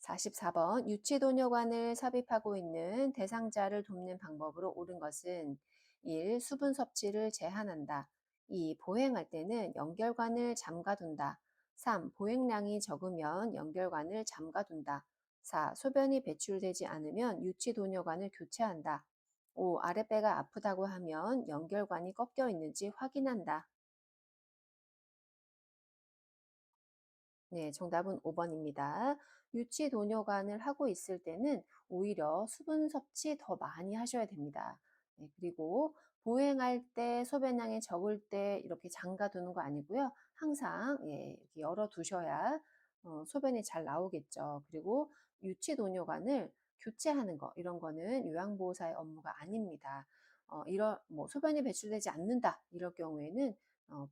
44번 유치도뇨관을 삽입하고 있는 대상자를 돕는 방법으로 옳은 것은 1. 수분 섭취를 제한한다. 2. 보행할 때는 연결관을 잠가둔다. 3. 보행량이 적으면 연결관을 잠가둔다. 4. 소변이 배출되지 않으면 유치도뇨관을 교체한다. 5. 아랫배가 아프다고 하면 연결관이 꺾여 있는지 확인한다. 네, 정답은 5번입니다. 유치 도뇨관을 하고 있을 때는 오히려 수분 섭취 더 많이 하셔야 됩니다. 네, 그리고 보행할 때 소변량이 적을 때 이렇게 잠가 두는 거 아니고요. 항상 이렇게 열어 두셔야 소변이 잘 나오겠죠. 그리고 유치 도뇨관을 교체하는 거 이런 거는 요양보호사의 업무가 아닙니다. 이런 뭐 소변이 배출되지 않는다 이럴 경우에는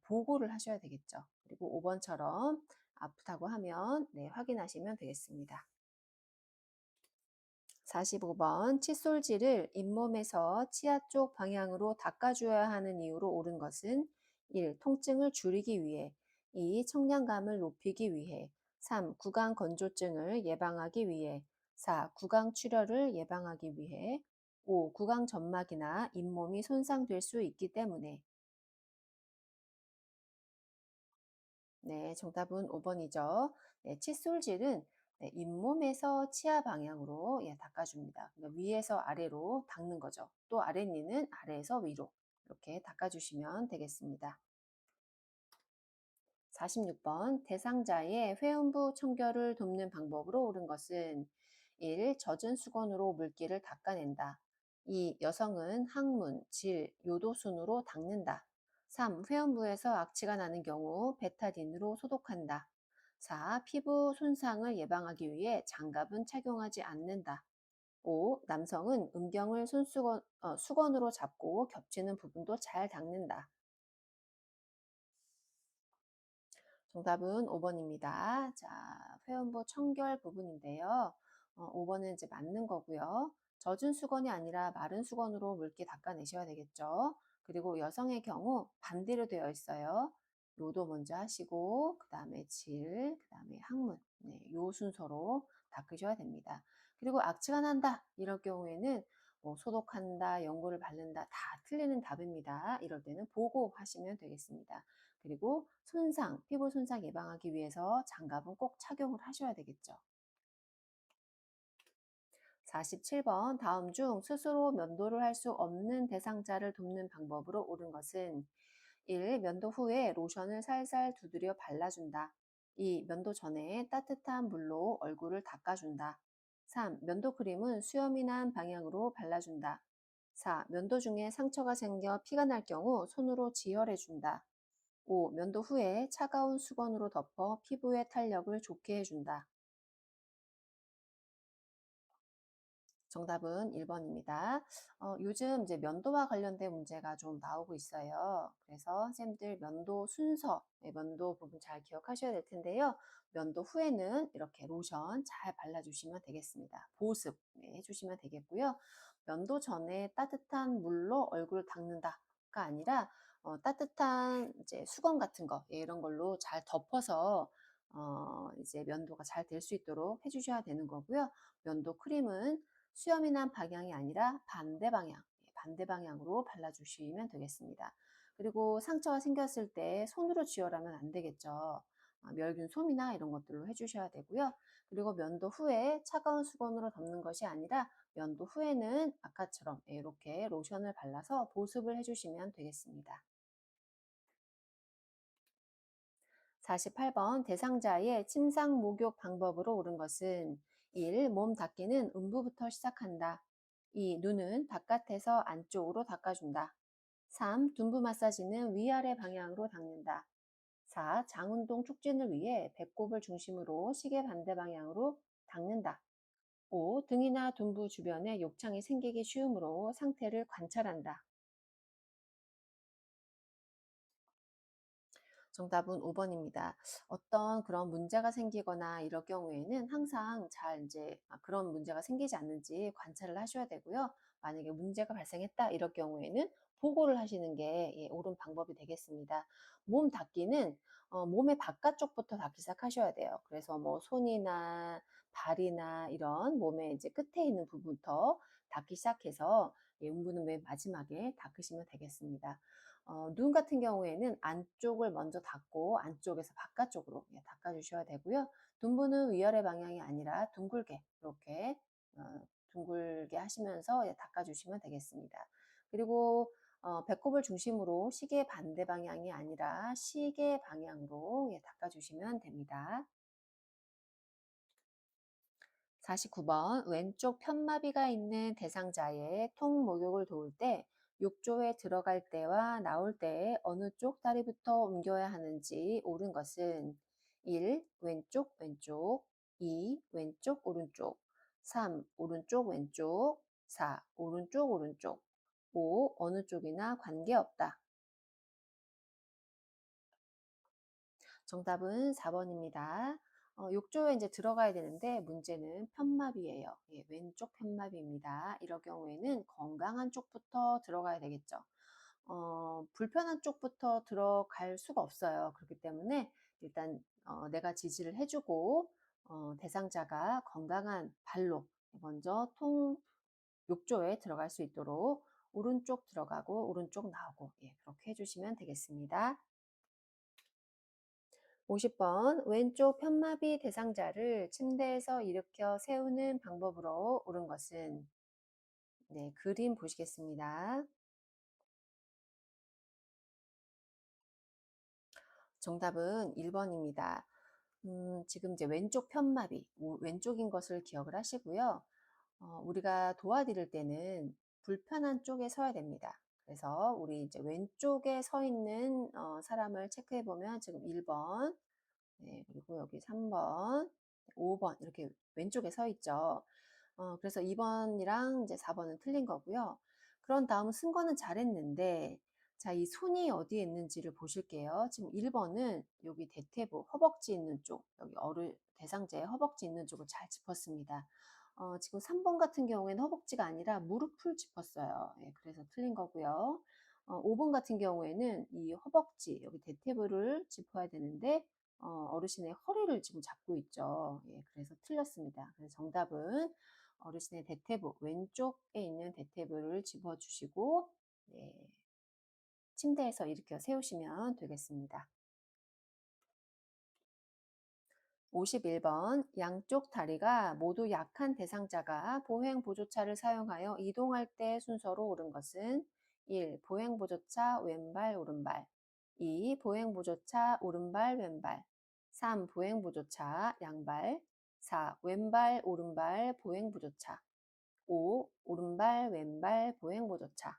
보고를 하셔야 되겠죠. 그리고 5번처럼 아프다고 하면 확인하시면 되겠습니다. 45번 칫솔질을 잇몸에서 치아 쪽 방향으로 닦아줘야 하는 이유로 옳은 것은 1. 통증을 줄이기 위해 2. 청량감을 높이기 위해 3. 구강 건조증을 예방하기 위해 4. 구강 출혈을 예방하기 위해 5. 구강 점막이나 잇몸이 손상될 수 있기 때문에 네, 정답은 5번이죠. 네, 칫솔질은 잇몸에서 치아 방향으로 닦아줍니다. 그러니까 위에서 아래로 닦는 거죠. 또 아랫니는 아래에서 위로 이렇게 닦아주시면 되겠습니다. 46번 대상자의 회음부 청결을 돕는 방법으로 옳은 것은 1. 젖은 수건으로 물기를 닦아낸다. 2. 여성은 항문, 질, 요도순으로 닦는다. 3. 회음부에서 악취가 나는 경우 베타딘으로 소독한다. 4. 피부 손상을 예방하기 위해 장갑은 착용하지 않는다. 5. 남성은 음경을 수건으로 잡고 겹치는 부분도 잘 닦는다. 정답은 5번입니다. 자, 회원부 청결 부분인데요. 5번은 이제 맞는 거고요. 젖은 수건이 아니라 마른 수건으로 물기 닦아내셔야 되겠죠. 그리고 여성의 경우 반대로 되어 있어요. 요도 먼저 하시고, 그 다음에 질, 그 다음에 항문. 네, 요 순서로 닦으셔야 됩니다. 그리고 악취가 난다. 이럴 경우에는 뭐 소독한다, 연고를 바른다, 다 틀리는 답입니다. 이럴 때는 보고 하시면 되겠습니다. 그리고 피부 손상 예방하기 위해서 장갑은 꼭 착용을 하셔야 되겠죠. 47번 다음 중 스스로 면도를 할 수 없는 대상자를 돕는 방법으로 옳은 것은 1. 면도 후에 로션을 살살 두드려 발라준다. 2. 면도 전에 따뜻한 물로 얼굴을 닦아준다. 3. 면도 크림은 수염이 난 방향으로 발라준다. 4. 면도 중에 상처가 생겨 피가 날 경우 손으로 지혈해준다. 5. 면도 후에 차가운 수건으로 덮어 피부의 탄력을 좋게 해준다. 정답은 1번입니다. 요즘 이제 면도와 관련된 문제가 좀 나오고 있어요. 그래서 선생님들 면도 순서, 면도 부분 잘 기억하셔야 될 텐데요. 면도 후에는 이렇게 로션 잘 발라주시면 되겠습니다. 보습 해주시면 되겠고요. 면도 전에 따뜻한 물로 얼굴 닦는다가 아니라 따뜻한 이제 수건 같은 거 이런 걸로 잘 덮어서 이제 면도가 잘 될 수 있도록 해주셔야 되는 거고요. 면도 크림은 수염이 난 방향이 아니라 반대 방향, 반대 방향으로 발라주시면 되겠습니다. 그리고 상처가 생겼을 때 손으로 지혈하면 안 되겠죠. 멸균 솜이나 이런 것들로 해주셔야 되고요. 그리고 면도 후에 차가운 수건으로 덮는 것이 아니라 면도 후에는 아까처럼 이렇게 로션을 발라서 보습을 해주시면 되겠습니다. 48번 대상자의 침상 목욕 방법으로 옳은 것은 1. 몸 닦기는 음부부터 시작한다. 2. 눈은 바깥에서 안쪽으로 닦아준다. 3. 둔부 마사지는 위아래 방향으로 닦는다. 4. 장운동 촉진을 위해 배꼽을 중심으로 시계 반대 방향으로 닦는다. 5. 등이나 둔부 주변에 욕창이 생기기 쉬우므로 상태를 관찰한다. 정답은 5번입니다. 어떤 그런 문제가 생기거나 이럴 경우에는 항상 잘 이제 그런 문제가 생기지 않는지 관찰을 하셔야 되고요. 만약에 문제가 발생했다 이럴 경우에는 보고를 하시는 게 옳은 방법이 되겠습니다. 몸 닦기는 몸의 바깥쪽부터 닦기 시작하셔야 돼요. 그래서 뭐 손이나 발이나 이런 몸의 이제 끝에 있는 부분부터 닦기 시작해서 음부는 맨 마지막에 닦으시면 되겠습니다. 눈 같은 경우에는 안쪽을 먼저 닦고 안쪽에서 바깥쪽으로 닦아주셔야 되고요. 둔부는 위아래 방향이 아니라 둥글게 이렇게 둥글게 하시면서 닦아주시면 되겠습니다. 그리고 배꼽을 중심으로 시계 반대 방향이 아니라 시계 방향으로 닦아주시면 됩니다. 49번 왼쪽 편마비가 있는 대상자의 통 목욕을 도울 때 욕조에 들어갈 때와 나올 때에 어느 쪽 다리부터 옮겨야 하는지 옳은 것은 1. 왼쪽 왼쪽 2. 왼쪽 오른쪽 3. 오른쪽 왼쪽 4. 오른쪽 오른쪽 5. 어느 쪽이나 관계없다. 정답은 4번입니다. 욕조에 이제 들어가야 되는데 문제는 편마비예요. 예, 왼쪽 편마비입니다. 이럴 경우에는 건강한 쪽부터 들어가야 되겠죠. 불편한 쪽부터 들어갈 수가 없어요. 그렇기 때문에 일단 내가 지지를 해주고 대상자가 건강한 발로 먼저 욕조에 들어갈 수 있도록 오른쪽 들어가고 오른쪽 나오고 그렇게 해주시면 되겠습니다. 50번 왼쪽 편마비 대상자를 침대에서 일으켜 세우는 방법으로 옳은 것은 네, 그림 보시겠습니다. 정답은 1번입니다. 지금 이제 왼쪽 편마비, 왼쪽인 것을 기억을 하시고요. 우리가 도와드릴 때는 불편한 쪽에 서야 됩니다. 그래서 우리 이제 왼쪽에 서 있는 사람을 체크해 보면 지금 1번, 네, 그리고 여기 3번, 5번 이렇게 왼쪽에 서 있죠. 그래서 2번이랑 이제 4번은 틀린 거고요. 그런 다음 승거는 잘했는데, 자, 이 손이 어디에 있는지를 보실게요. 지금 1번은 여기 대퇴부, 허벅지 있는 쪽, 여기 대상자의 허벅지 있는 쪽을 잘 짚었습니다. 지금 3번 같은 경우에는 허벅지가 아니라 무릎을 짚었어요. 예, 그래서 틀린 거고요. 5번 같은 경우에는 이 허벅지, 여기 대퇴부를 짚어야 되는데, 어르신의 허리를 지금 잡고 있죠. 예, 그래서 틀렸습니다. 그래서 정답은 어르신의 대퇴부, 왼쪽에 있는 대퇴부를 집어주시고 네, 침대에서 일으켜 세우시면 되겠습니다. 51번 양쪽 다리가 모두 약한 대상자가 보행보조차를 사용하여 이동할 때 순서로 옳은 것은 1. 보행보조차 왼발 오른발 2. 보행보조차 오른발 왼발 3. 보행보조차 양발 4. 왼발 오른발 보행보조차 5. 오른발 왼발 보행보조차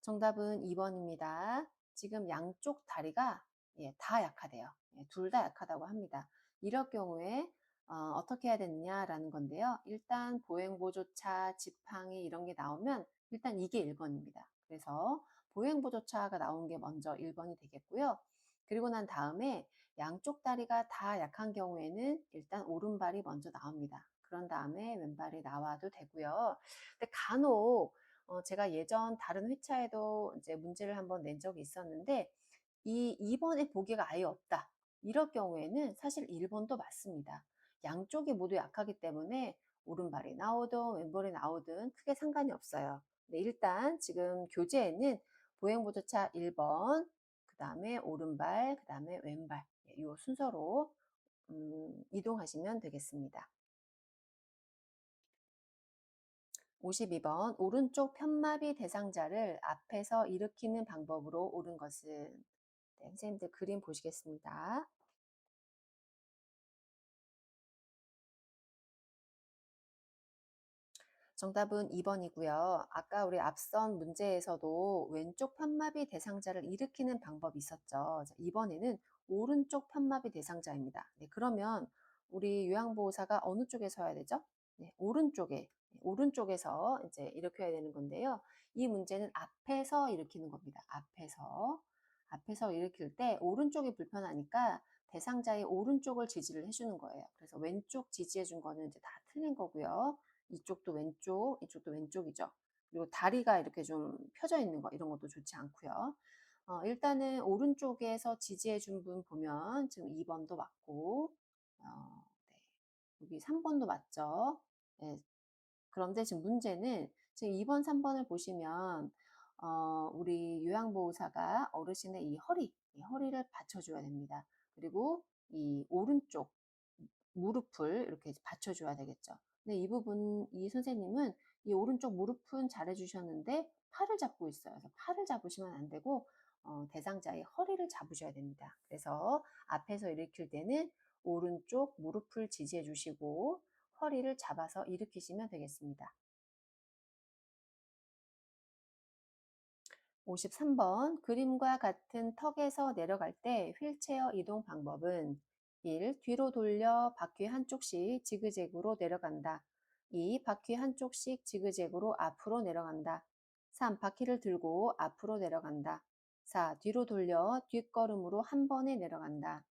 정답은 2번입니다. 지금 양쪽 다리가 다 약하대요. 둘 다 약하다고 합니다. 이럴 경우에 떻게 해야 되느냐라는 건데요. 일단 보행보조차, 지팡이 이런 게 나오면 일단 이게 1번입니다. 그래서 보행보조차가 나온 게 먼저 1번이 되겠고요. 그리고 난 다음에 양쪽 다리가 다 약한 경우에는 일단 오른발이 먼저 나옵니다. 그런 다음에 왼발이 나와도 되고요. 근데 간혹 제가 예전 다른 회차에도 이제 문제를 한번 낸 적이 있었는데 이 2번에 보기가 아예 없다. 이럴 경우에는 사실 1번도 맞습니다. 양쪽이 모두 약하기 때문에 오른발이 나오든 왼발이 나오든 크게 상관이 없어요. 네, 일단 지금 교재에는 보행보조차 1번, 그 다음에 오른발, 그 다음에 왼발 이 순서로 이동하시면 되겠습니다. 52번 오른쪽 편마비 대상자를 앞에서 일으키는 방법으로 옳은 것은 네, 선생님들 그림 보시겠습니다. 정답은 2번이고요. 아까 우리 앞선 문제에서도 왼쪽 편마비 대상자를 일으키는 방법이 있었죠. 자, 이번에는 오른쪽 편마비 대상자입니다. 네, 그러면 우리 요양보호사가 어느 쪽에 서야 되죠? 네, 오른쪽에, 오른쪽에서 이제 일으켜야 되는 건데요. 이 문제는 앞에서 일으키는 겁니다. 앞에서 일으킬 때 오른쪽이 불편하니까 대상자의 오른쪽을 지지를 해주는 거예요. 그래서 왼쪽 지지해 준 거는 이제 다 틀린 거고요. 이쪽도 왼쪽, 이쪽도 왼쪽이죠. 그리고 다리가 이렇게 좀 펴져 있는 거 이런 것도 좋지 않고요. 일단은 오른쪽에서 지지해 준 분 보면 지금 2번도 맞고 네. 여기 3번도 맞죠. 네. 그런데 지금 문제는 지금 2번, 3번을 보시면 우리 요양보호사가 어르신의 이 허리를 받쳐줘야 됩니다. 그리고 이 오른쪽 무릎을 이렇게 받쳐줘야 되겠죠. 근데 이 부분, 이 선생님은 이 오른쪽 무릎은 잘해주셨는데 팔을 잡고 있어요. 그래서 팔을 잡으시면 안 되고 대상자의 허리를 잡으셔야 됩니다. 그래서 앞에서 일으킬 때는 오른쪽 무릎을 지지해 주시고 허리를 잡아서 일으키시면 되겠습니다. 53번 그림과 같은 턱에서 내려갈 때 휠체어 이동 방법은 1. 뒤로 돌려 바퀴 한쪽씩 지그재그로 내려간다. 2. 바퀴 한쪽씩 지그재그로 앞으로 내려간다. 3. 바퀴를 들고 앞으로 내려간다. 4. 뒤로 돌려 뒷걸음으로 한 번에 내려간다.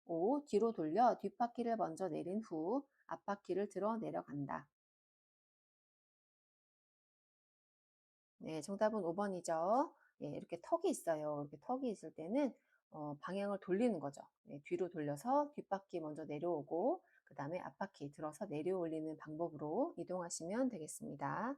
5. 뒤로 돌려 뒷바퀴를 먼저 내린 후 앞바퀴를 들어 내려간다. 네, 정답은 5번이죠. 예, 이렇게 턱이 있어요. 이렇게 턱이 있을 때는 방향을 돌리는 거죠. 예, 뒤로 돌려서 뒷바퀴 먼저 내려오고 그 다음에 앞바퀴 들어서 내려올리는 방법으로 이동하시면 되겠습니다.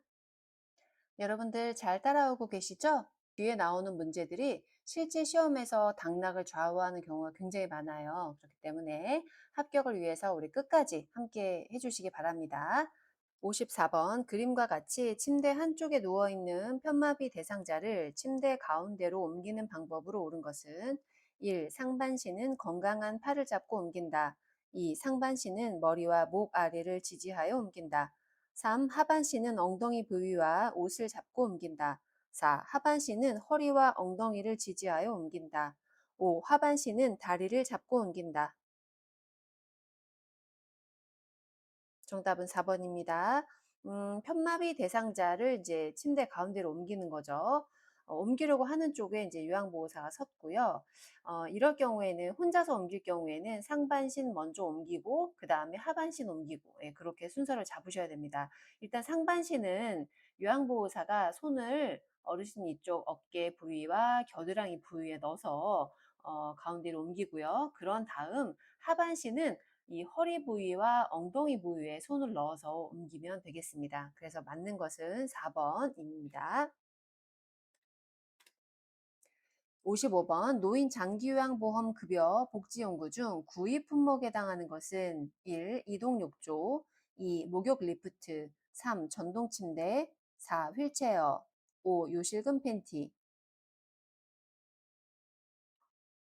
여러분들 잘 따라오고 계시죠? 뒤에 나오는 문제들이 실제 시험에서 당락을 좌우하는 경우가 굉장히 많아요. 그렇기 때문에 합격을 위해서 우리 끝까지 함께 해주시기 바랍니다. 54번 그림과 같이 침대 한쪽에 누워있는 편마비 대상자를 침대 가운데로 옮기는 방법으로 옳은 것은 1. 상반신은 건강한 팔을 잡고 옮긴다. 2. 상반신은 머리와 목 아래를 지지하여 옮긴다. 3. 하반신은 엉덩이 부위와 옷을 잡고 옮긴다. 4. 하반신은 허리와 엉덩이를 지지하여 옮긴다. 5. 하반신은 다리를 잡고 옮긴다. 정답은 4번입니다. 편마비 대상자를 이제 침대 가운데로 옮기는 거죠. 옮기려고 하는 쪽에 이제 요양보호사가 섰고요. 이럴 경우에는 혼자서 옮길 경우에는 상반신 먼저 옮기고 그 다음에 하반신 옮기고 예, 그렇게 순서를 잡으셔야 됩니다. 일단 상반신은 요양보호사가 손을 어르신 이쪽 어깨 부위와 겨드랑이 부위에 넣어서 가운데로 옮기고요. 그런 다음 하반신은 이 허리 부위와 엉덩이 부위에 손을 넣어서 옮기면 되겠습니다. 그래서 맞는 것은 4번입니다. 55번 노인 장기요양보험 급여 복지연구 중 구입 품목에 해당하는 것은 1. 이동욕조 2. 목욕 리프트 3. 전동침대 4. 휠체어 5. 요실금 팬티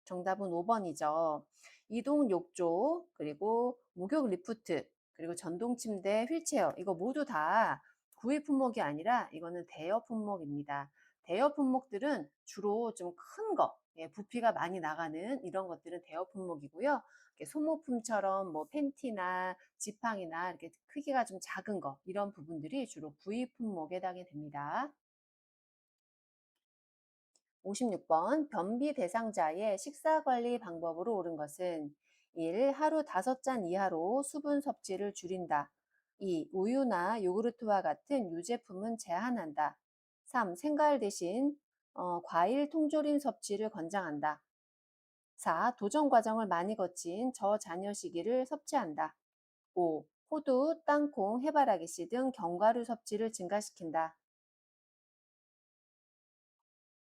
정답은 5번이죠. 이동 욕조, 그리고 목욕 리프트, 그리고 전동 침대, 휠체어 이거 모두 다 구입 품목이 아니라 이거는 대여 품목입니다. 대여 품목들은 주로 좀 큰 거, 예, 부피가 많이 나가는 이런 것들은 대여 품목이고요. 소모품처럼 뭐 팬티나 지팡이나 이렇게 크기가 좀 작은 거 이런 부분들이 주로 구입 품목에 해당이 됩니다. 56번 변비 대상자의 식사 관리 방법으로 옳은 것은 1. 하루 5잔 이하로 수분 섭취를 줄인다. 2. 우유나 요구르트와 같은 유제품은 제한한다. 3. 생과일 대신 과일 통조림 섭취를 권장한다. 4. 도전 과정을 많이 거친 저자녀 시기를 섭취한다. 5. 호두, 땅콩, 해바라기 씨 등 견과류 섭취를 증가시킨다.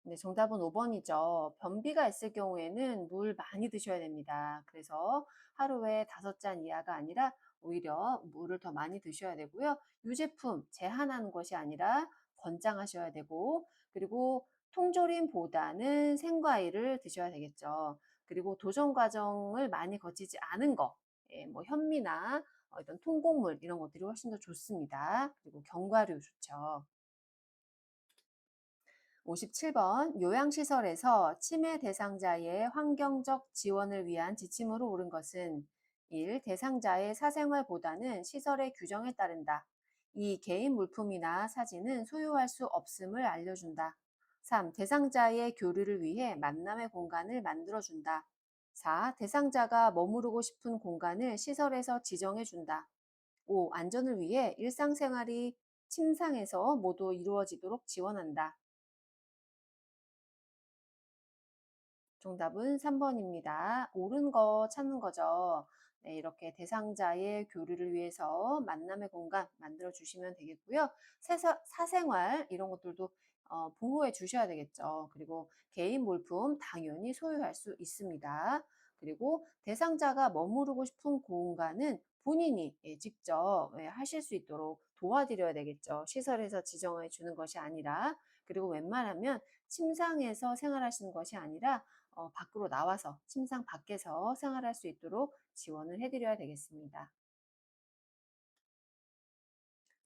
네, 정답은 5번이죠. 변비가 있을 경우에는 물 많이 드셔야 됩니다. 그래서 하루에 5잔 이하가 아니라 오히려 물을 더 많이 드셔야 되고요. 유제품 제한하는 것이 아니라 권장하셔야 되고, 그리고 통조림보다는 생과일을 드셔야 되겠죠. 그리고 도전 과정을 많이 거치지 않은 거, 예, 뭐 현미나 어떤 통곡물 이런 것들이 훨씬 더 좋습니다. 그리고 견과류 좋죠. 57번 요양시설에서 치매 대상자의 환경적 지원을 위한 지침으로 옳은 것은 1. 대상자의 사생활보다는 시설의 규정에 따른다. 2. 개인 물품이나 사진은 소유할 수 없음을 알려준다. 3. 대상자의 교류를 위해 만남의 공간을 만들어준다. 4. 대상자가 머무르고 싶은 공간을 시설에서 지정해준다. 5. 안전을 위해 일상생활이 침상에서 모두 이루어지도록 지원한다. 정답은 3번입니다. 옳은 거 찾는 거죠. 네, 이렇게 대상자의 교류를 위해서 만남의 공간 만들어 주시면 되겠고요. 사생활 이런 것들도 보호해 주셔야 되겠죠. 그리고 개인 물품 당연히 소유할 수 있습니다. 그리고 대상자가 머무르고 싶은 공간은 본인이 직접 하실 수 있도록 도와드려야 되겠죠. 시설에서 지정해 주는 것이 아니라. 그리고 웬만하면 침상에서 생활하시는 것이 아니라 밖으로 나와서 침상 밖에서 생활할 수 있도록 지원을 해드려야 되겠습니다.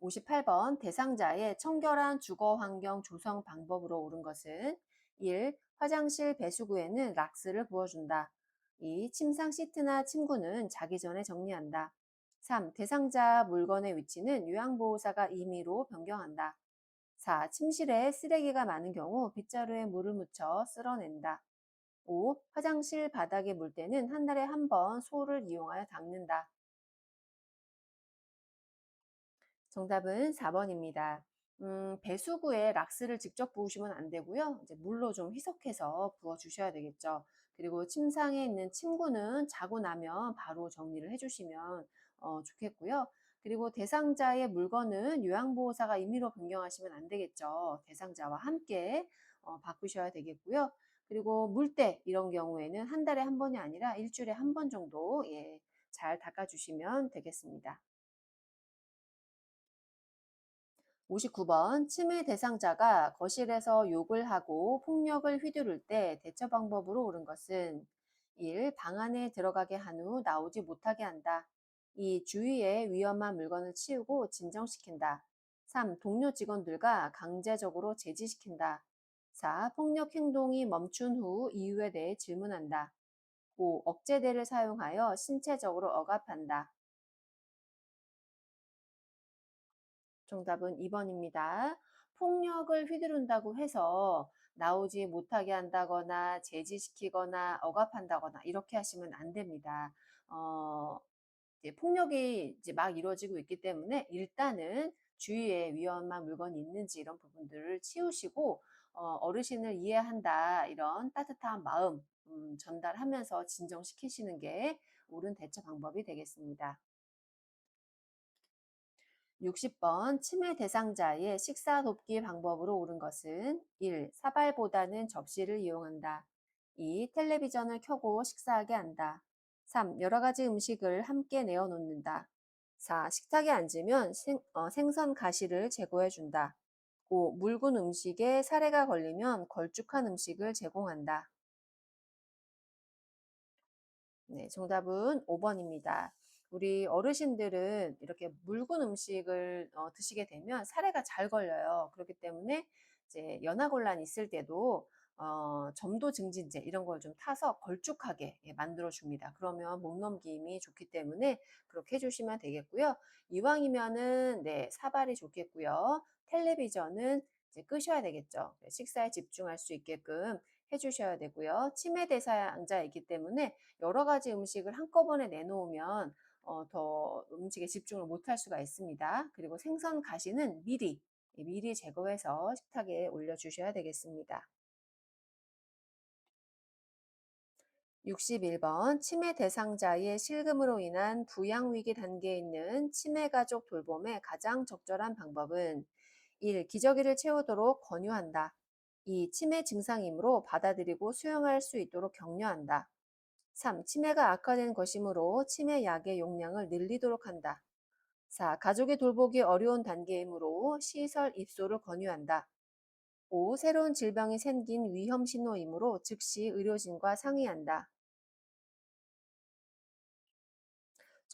58번 대상자의 청결한 주거 환경 조성 방법으로 옳은 것은 1. 화장실 배수구에는 락스를 부어준다. 2. 침상 시트나 침구는 자기 전에 정리한다. 3. 대상자 물건의 위치는 요양보호사가 임의로 변경한다. 4. 침실에 쓰레기가 많은 경우 빗자루에 물을 묻혀 쓸어낸다. 5. 화장실 바닥에 물 때는 한 달에 한 번 소를 이용하여 닦는다. 정답은 4번입니다. 배수구에 락스를 직접 부으시면 안 되고요. 이제 물로 좀 희석해서 부어 주셔야 되겠죠. 그리고 침상에 있는 침구는 자고 나면 바로 정리를 해주시면 좋겠고요. 그리고 대상자의 물건은 요양보호사가 임의로 변경하시면 안 되겠죠. 대상자와 함께 바꾸셔야 되겠고요. 그리고 물때 이런 경우에는 한 달에 한 번이 아니라 일주일에 한 번 정도 잘 닦아주시면 되겠습니다. 59번 치매 대상자가 거실에서 욕을 하고 폭력을 휘두를 때 대처 방법으로 옳은 것은 1. 방 안에 들어가게 한 후 나오지 못하게 한다. 2. 주위에 위험한 물건을 치우고 진정시킨다. 3. 동료 직원들과 강제적으로 제지시킨다. 4. 폭력 행동이 멈춘 후 이유에 대해 질문한다. 5. 억제대를 사용하여 신체적으로 억압한다. 정답은 2번입니다. 폭력을 휘두른다고 해서 나오지 못하게 한다거나 제지시키거나 억압한다거나 이렇게 하시면 안 됩니다. 어, 이제 폭력이 이제 막 이루어지고 있기 때문에 일단은 주위에 위험한 물건이 있는지 이런 부분들을 치우시고 어르신을 이해한다 이런 따뜻한 마음 전달하면서 진정시키시는 게 옳은 대처 방법이 되겠습니다. 60번 치매 대상자의 식사 돕기 방법으로 옳은 것은 1. 사발보다는 접시를 이용한다. 2. 텔레비전을 켜고 식사하게 한다. 3. 여러 가지 음식을 함께 내어놓는다. 4. 식탁에 앉으면 생선 가시를 제거해 준다. 5. 묽은 음식에 사례가 걸리면 걸쭉한 음식을 제공한다. 네, 정답은 5번입니다. 우리 어르신들은 이렇게 묽은 음식을 드시게 되면 사례가 잘 걸려요. 그렇기 때문에 이제 연하곤란이 있을 때도 점도 증진제 이런 걸 좀 타서 걸쭉하게 만들어 줍니다. 그러면 목 넘김이 좋기 때문에 그렇게 해주시면 되겠고요. 이왕이면은 네, 사발이 좋겠고요. 텔레비전은 이제 끄셔야 되겠죠. 식사에 집중할 수 있게끔 해주셔야 되고요. 치매 대상자이기 때문에 여러 가지 음식을 한꺼번에 내놓으면 더 음식에 집중을 못할 수가 있습니다. 그리고 생선 가시는 미리 제거해서 식탁에 올려주셔야 되겠습니다. 61번 치매 대상자의 실금으로 인한 부양위기 단계에 있는 치매 가족 돌봄의 가장 적절한 방법은 1. 기저귀를 채우도록 권유한다. 2. 치매 증상이므로 받아들이고 수용할 수 있도록 격려한다. 3. 치매가 악화된 것이므로 치매 약의 용량을 늘리도록 한다. 4. 가족의 돌보기 어려운 단계이므로 시설 입소를 권유한다. 5. 새로운 질병이 생긴 위험 신호이므로 즉시 의료진과 상의한다.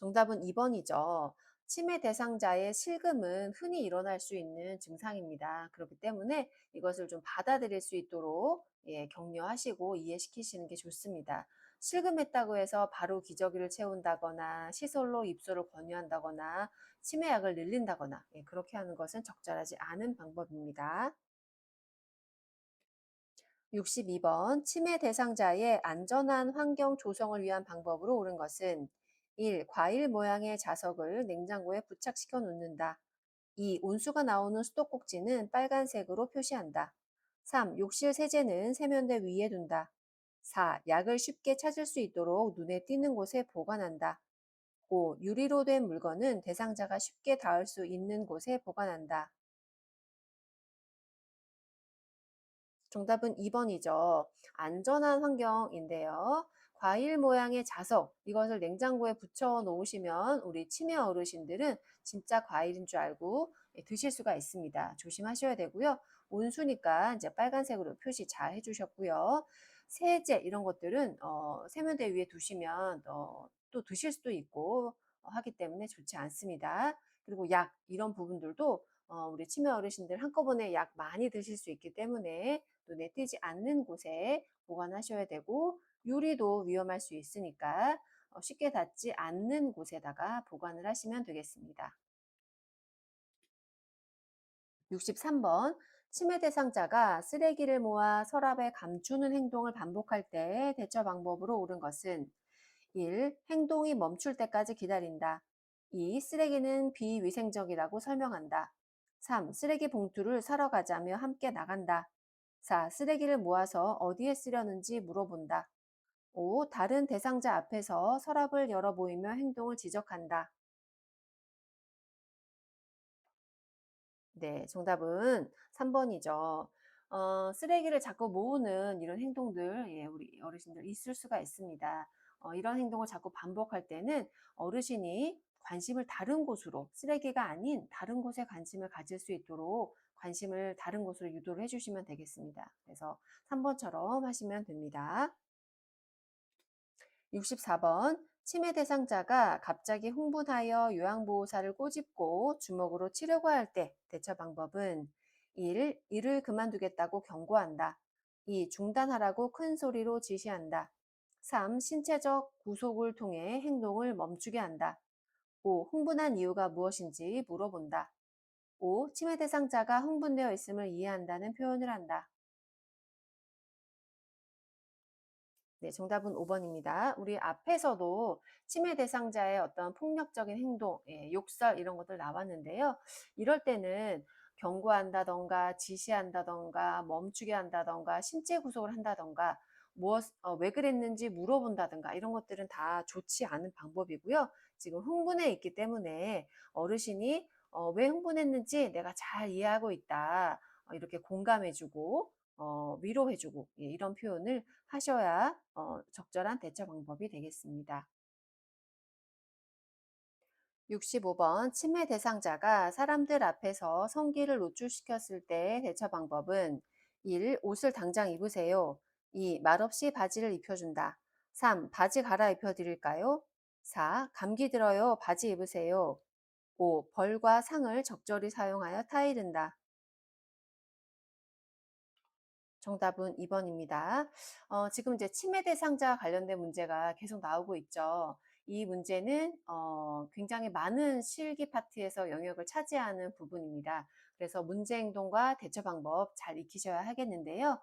정답은 2번이죠. 치매 대상자의 실금은 흔히 일어날 수 있는 증상입니다. 그렇기 때문에 이것을 좀 받아들일 수 있도록 격려하시고 이해시키시는 게 좋습니다. 실금했다고 해서 바로 기저귀를 채운다거나 시설로 입소를 권유한다거나 치매약을 늘린다거나 그렇게 하는 것은 적절하지 않은 방법입니다. 62번 치매 대상자의 안전한 환경 조성을 위한 방법으로 옳은 것은 1. 과일 모양의 자석을 냉장고에 부착시켜 놓는다. 2. 온수가 나오는 수도꼭지는 빨간색으로 표시한다. 3. 욕실 세제는 세면대 위에 둔다. 4. 약을 쉽게 찾을 수 있도록 눈에 띄는 곳에 보관한다. 5. 유리로 된 물건은 대상자가 쉽게 닿을 수 있는 곳에 보관한다. 정답은 2번이죠. 안전한 환경인데요. 과일 모양의 자석, 이것을 냉장고에 붙여 놓으시면 우리 치매 어르신들은 진짜 과일인 줄 알고 드실 수가 있습니다. 조심하셔야 되고요. 온수니까 이제 빨간색으로 표시 잘 해주셨고요. 세제 이런 것들은 세면대 위에 두시면 또 드실 수도 있고 하기 때문에 좋지 않습니다. 그리고 약 이런 부분들도 우리 치매 어르신들 한꺼번에 약 많이 드실 수 있기 때문에 눈에 띄지 않는 곳에 보관하셔야 되고 유리도 위험할 수 있으니까 쉽게 닿지 않는 곳에다가 보관을 하시면 되겠습니다. 63번 치매 대상자가 쓰레기를 모아 서랍에 감추는 행동을 반복할 때 대처 방법으로 옳은 것은 1. 행동이 멈출 때까지 기다린다. 2. 쓰레기는 비위생적이라고 설명한다. 3. 쓰레기 봉투를 사러 가자며 함께 나간다. 4. 쓰레기를 모아서 어디에 쓰려는지 물어본다. 5. 다른 대상자 앞에서 서랍을 열어 보이며 행동을 지적한다. 네, 정답은 3번이죠. 쓰레기를 자꾸 모으는 이런 행동들, 우리 어르신들 있을 수가 있습니다. 이런 행동을 자꾸 반복할 때는 어르신이 관심을 다른 곳으로, 쓰레기가 아닌 다른 곳에 관심을 가질 수 있도록 관심을 다른 곳으로 유도를 해주시면 되겠습니다. 그래서 3번처럼 하시면 됩니다. 64번 치매 대상자가 갑자기 흥분하여 요양보호사를 꼬집고 주먹으로 치려고 할 때 대처 방법은 1. 일을 그만두겠다고 경고한다. 2. 중단하라고 큰 소리로 지시한다. 3. 신체적 구속을 통해 행동을 멈추게 한다. 5. 흥분한 이유가 무엇인지 물어본다. 5. 치매 대상자가 흥분되어 있음을 이해한다는 표현을 한다. 네, 정답은 5번입니다. 우리 앞에서도 치매 대상자의 어떤 폭력적인 행동, 욕설 이런 것들 나왔는데요. 이럴 때는 경고한다던가 지시한다던가 멈추게 한다던가 신체 구속을 한다던가 왜 그랬는지 물어본다던가 이런 것들은 다 좋지 않은 방법이고요. 지금 흥분해 있기 때문에 어르신이 왜 흥분했는지 내가 잘 이해하고 있다. 이렇게 공감해주고 위로해주고 이런 표현을 하셔야 적절한 대처 방법이 되겠습니다. 65번 치매 대상자가 사람들 앞에서 성기를 노출시켰을 때 대처 방법은 1. 옷을 당장 입으세요. 2. 말없이 바지를 입혀준다. 3. 바지 갈아입혀 드릴까요? 4. 감기 들어요. 바지 입으세요. 5. 벌과 상을 적절히 사용하여 타이른다. 정답은 2번입니다. 지금 이제 치매 대상자 관련된 문제가 계속 나오고 있죠. 이 문제는 굉장히 많은 실기 파트에서 영역을 차지하는 부분입니다. 그래서 문제 행동과 대처 방법 잘 익히셔야 하겠는데요.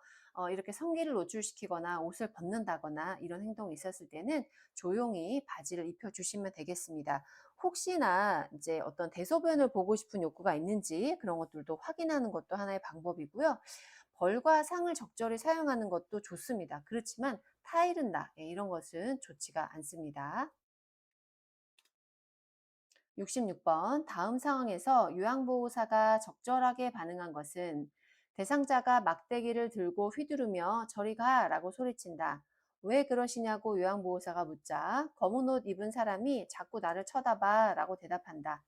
이렇게 성기를 노출시키거나 옷을 벗는다거나 이런 행동이 있었을 때는 조용히 바지를 입혀주시면 되겠습니다. 혹시나 이제 어떤 대소변을 보고 싶은 욕구가 있는지 그런 것들도 확인하는 것도 하나의 방법이고요. 벌과 상을 적절히 사용하는 것도 좋습니다. 그렇지만 타이른다 이런 것은 좋지가 않습니다. 66번 다음 상황에서 요양보호사가 적절하게 반응한 것은 대상자가 막대기를 들고 휘두르며 저리 가라고 소리친다. 왜 그러시냐고 요양보호사가 묻자 검은 옷 입은 사람이 자꾸 나를 쳐다봐 라고 대답한다.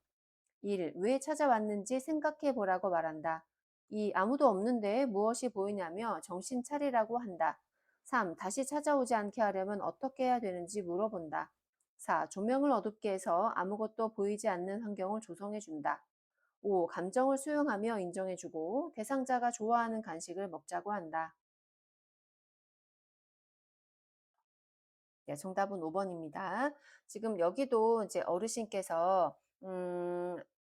1. 왜 찾아왔는지 생각해 보라고 말한다. 2. 아무도 없는데 무엇이 보이냐며 정신 차리라고 한다. 3. 다시 찾아오지 않게 하려면 어떻게 해야 되는지 물어본다. 4. 조명을 어둡게 해서 아무것도 보이지 않는 환경을 조성해 준다. 5. 감정을 수용하며 인정해 주고 대상자가 좋아하는 간식을 먹자고 한다. 네, 정답은 5번입니다. 지금 여기도 이제 어르신께서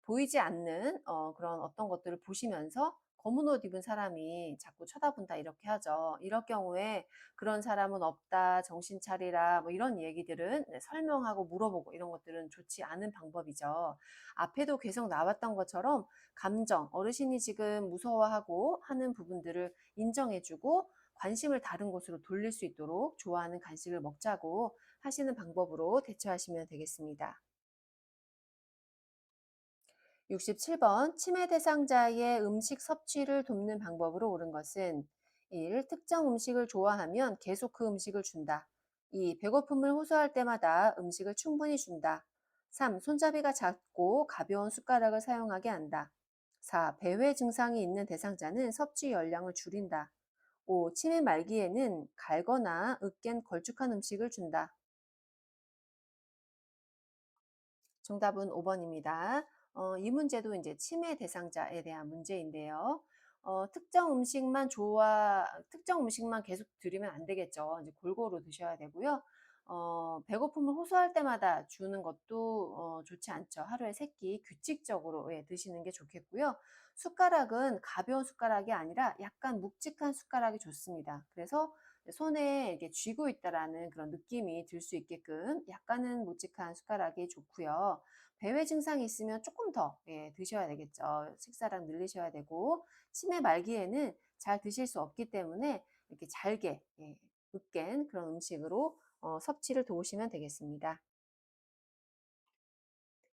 보이지 않는 그런 어떤 것들을 보시면서 검은 옷 입은 사람이 자꾸 쳐다본다 이렇게 하죠. 이럴 경우에 "그런 사람은 없다. 정신 차리라." 뭐 이런 얘기들은 네, 설명하고 물어보고 이런 것들은 좋지 않은 방법이죠. 앞에도 계속 나왔던 것처럼 감정, 어르신이 지금 무서워하고 하는 부분들을 인정해 주고 관심을 다른 곳으로 돌릴 수 있도록 좋아하는 간식을 먹자고 하시는 방법으로 대처하시면 되겠습니다. 67번 치매 대상자의 음식 섭취를 돕는 방법으로 옳은 것은 1. 특정 음식을 좋아하면 계속 그 음식을 준다. 2. 배고픔을 호소할 때마다 음식을 충분히 준다. 3. 손잡이가 작고 가벼운 숟가락을 사용하게 한다. 4. 배회 증상이 있는 대상자는 섭취 열량을 줄인다. 5. 치매 말기에는 갈거나 으깬 걸쭉한 음식을 준다. 정답은 5번입니다. 이 문제도 이제 치매 대상자에 대한 문제인데요. 특정 음식만 계속 드리면 안 되겠죠. 이제 골고루 드셔야 되고요. 배고픔을 호소할 때마다 주는 것도 좋지 않죠. 하루에 3끼 규칙적으로 예, 드시는 게 좋겠고요. 숟가락은 가벼운 숟가락이 아니라 약간 묵직한 숟가락이 좋습니다. 그래서 손에 이렇게 쥐고 있다라는 그런 느낌이 들 수 있게끔 약간은 묵직한 숟가락이 좋고요. 배회 증상이 있으면 조금 더 예, 드셔야 되겠죠. 식사량 늘리셔야 되고 치매 말기에는 잘 드실 수 없기 때문에 이렇게 잘게 예, 으깬 그런 음식으로 섭취를 도우시면 되겠습니다.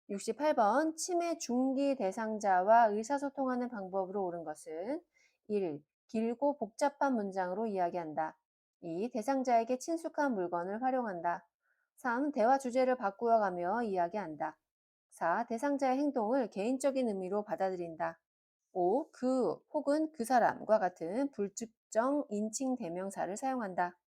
68번 치매 중기 대상자와 의사소통하는 방법으로 옳은 것은 1. 길고 복잡한 문장으로 이야기한다. 2. 대상자에게 친숙한 물건을 활용한다. 3. 대화 주제를 바꾸어 가며 이야기한다. 4. 대상자의 행동을 개인적인 의미로 받아들인다. 5. 그 혹은 그 사람과 같은 불특정 인칭 대명사를 사용한다.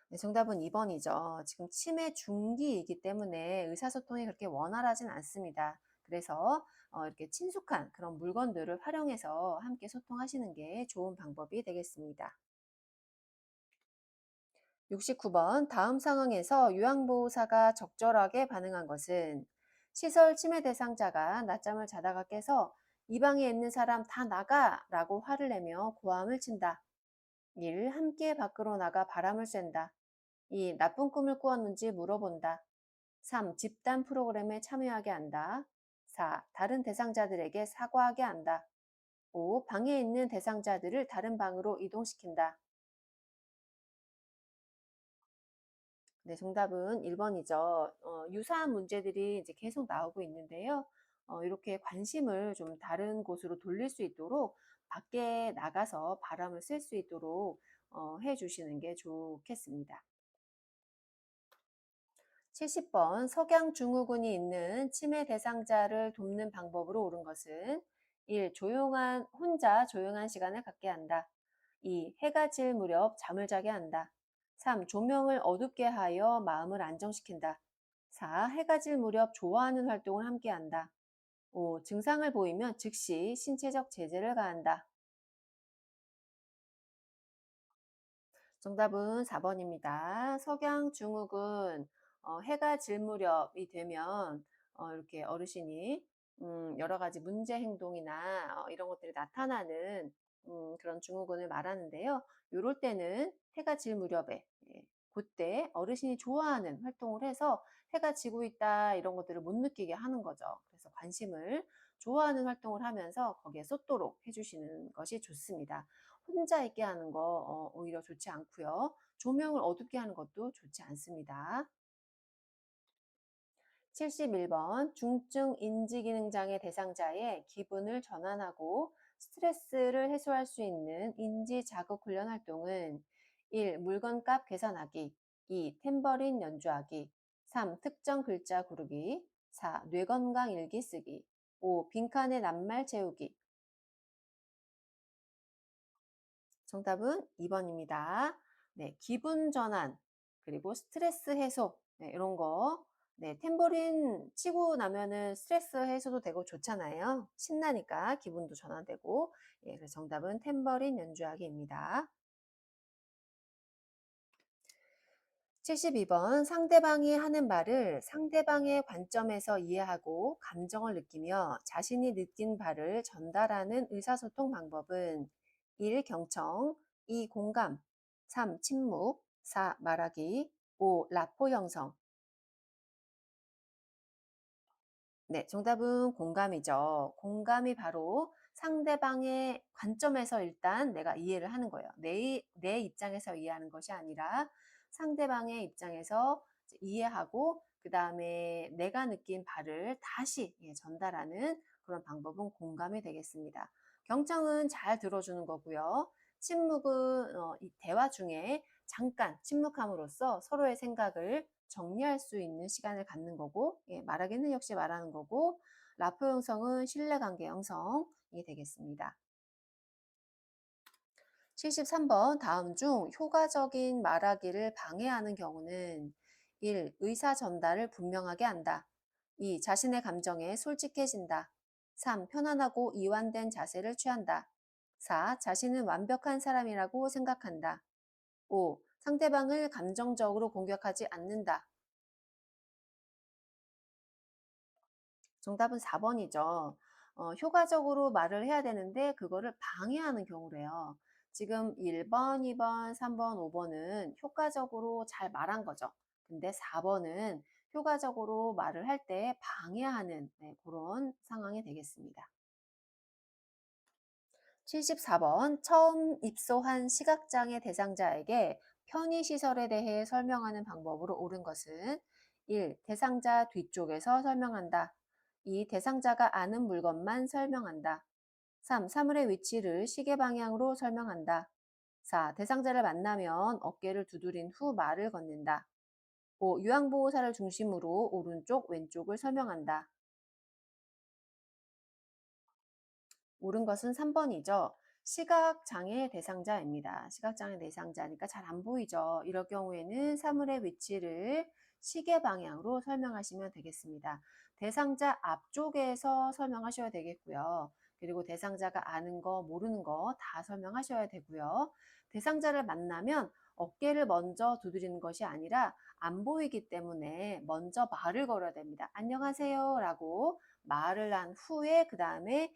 네, 정답은 2번이죠. 지금 치매 중기이기 때문에 의사소통이 그렇게 원활하진 않습니다. 그래서 이렇게 친숙한 그런 물건들을 활용해서 함께 소통하시는 게 좋은 방법이 되겠습니다. 69번 다음 상황에서 요양보호사가 적절하게 반응한 것은 시설 치매 대상자가 낮잠을 자다가 깨서 이 방에 있는 사람 다 나가! 라고 화를 내며 고함을 친다. 1. 함께 밖으로 나가 바람을 쐰다. 2. 나쁜 꿈을 꾸었는지 물어본다. 3. 집단 프로그램에 참여하게 한다. 4. 다른 대상자들에게 사과하게 한다. 5. 방에 있는 대상자들을 다른 방으로 이동시킨다. 네, 정답은 1번이죠. 유사한 문제들이 이제 계속 나오고 있는데요. 이렇게 관심을 좀 다른 곳으로 돌릴 수 있도록 밖에 나가서 바람을 쐴 수 있도록 해 주시는 게 좋겠습니다. 70번 석양증후군이 있는 치매 대상자를 돕는 방법으로 옳은 것은 1. 혼자 조용한 시간을 갖게 한다. 2. 해가 질 무렵 잠을 자게 한다. 3. 조명을 어둡게 하여 마음을 안정시킨다. 4. 해가 질 무렵 좋아하는 활동을 함께 한다. 5. 증상을 보이면 즉시 신체적 제재를 가한다. 정답은 4번입니다. 석양증후군 해가 질 무렵이 되면 이렇게 어르신이 여러 가지 문제 행동이나 이런 것들이 나타나는 그런 증후군을 말하는데요. 요럴 때는 해가 질 무렵에 예, 그때 어르신이 좋아하는 활동을 해서 해가 지고 있다 이런 것들을 못 느끼게 하는 거죠. 그래서 관심을 좋아하는 활동을 하면서 거기에 쏟도록 해 주시는 것이 좋습니다. 혼자 있게 하는 거 오히려 좋지 않고요. 조명을 어둡게 하는 것도 좋지 않습니다. 71번 중증 인지기능장애 대상자의 기분을 전환하고 스트레스를 해소할 수 있는 인지 자극 훈련 활동은 1. 물건값 계산하기 2. 탬버린 연주하기 3. 특정 글자 고르기 4. 뇌건강 일기 쓰기 5. 빈칸에 낱말 채우기. 정답은 2번입니다. 네, 기분 전환. 그리고 스트레스 해소 네 이런 거. 네 탬버린 치고 나면은 스트레스 해소도 되고 좋잖아요. 신나니까 기분도 전환되고. 예 그래서 정답은 탬버린 연주하기입니다. 72번 상대방이 하는 말을 상대방의 관점에서 이해하고 감정을 느끼며 자신이 느낀 바를 전달하는 의사소통 방법은 1. 경청, 2. 공감, 3. 침묵, 4. 말하기, 5. 라포 형성. 네, 정답은 공감이죠. 공감이 바로 상대방의 관점에서 일단 내가 이해를 하는 거예요. 내 입장에서 이해하는 것이 아니라 상대방의 입장에서 이제 이해하고 그 다음에 내가 느낀 바를 다시 예, 전달하는 그런 방법은 공감이 되겠습니다. 경청은 잘 들어주는 거고요. 침묵은 이 대화 중에 잠깐 침묵함으로써 서로의 생각을 정리할 수 있는 시간을 갖는 거고, 예, 말하기는 역시 말하는 거고, 라포 형성은 신뢰관계 형성이 되겠습니다. 73번 다음 중 효과적인 말하기를 방해하는 경우는 1. 의사 전달을 분명하게 한다. 2. 자신의 감정에 솔직해진다. 3. 편안하고 이완된 자세를 취한다. 4. 자신은 완벽한 사람이라고 생각한다. 5. 상대방을 감정적으로 공격하지 않는다. 정답은 4번이죠. 효과적으로 말을 해야 되는데 그거를 방해하는 경우래요. 지금 1번, 2번, 3번, 5번은 효과적으로 잘 말한 거죠. 근데 4번은 효과적으로 말을 할 때 방해하는 네, 그런 상황이 되겠습니다. 74번 처음 입소한 시각장애 대상자에게 편의시설에 대해 설명하는 방법으로 옳은 것은 1. 대상자 뒤쪽에서 설명한다. 2. 대상자가 아는 물건만 설명한다. 3. 사물의 위치를 시계 방향으로 설명한다. 4. 대상자를 만나면 어깨를 두드린 후 말을 건넨다. 5. 유황보호사를 중심으로 오른쪽, 왼쪽을 설명한다. 옳은 것은 3번이죠. 시각장애 대상자입니다. 시각장애 대상자니까 잘 안 보이죠. 이럴 경우에는 사물의 위치를 시계 방향으로 설명하시면 되겠습니다. 대상자 앞쪽에서 설명하셔야 되겠고요. 그리고 대상자가 아는 거, 모르는 거 다 설명하셔야 되고요. 대상자를 만나면 어깨를 먼저 두드리는 것이 아니라 안 보이기 때문에 먼저 말을 걸어야 됩니다. 안녕하세요 라고 말을 한 후에 그 다음에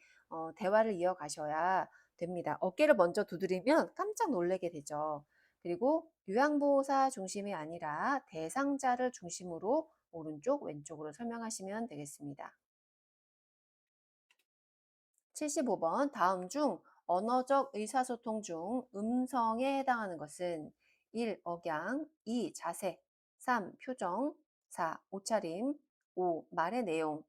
대화를 이어가셔야 됩니다. 어깨를 먼저 두드리면 깜짝 놀라게 되죠. 그리고 요양보호사 중심이 아니라 대상자를 중심으로 오른쪽, 왼쪽으로 설명하시면 되겠습니다. 75번 다음 중 언어적 의사소통 중 음성에 해당하는 것은 1. 억양, 2. 자세, 3. 표정, 4. 옷차림, 5. 말의 내용.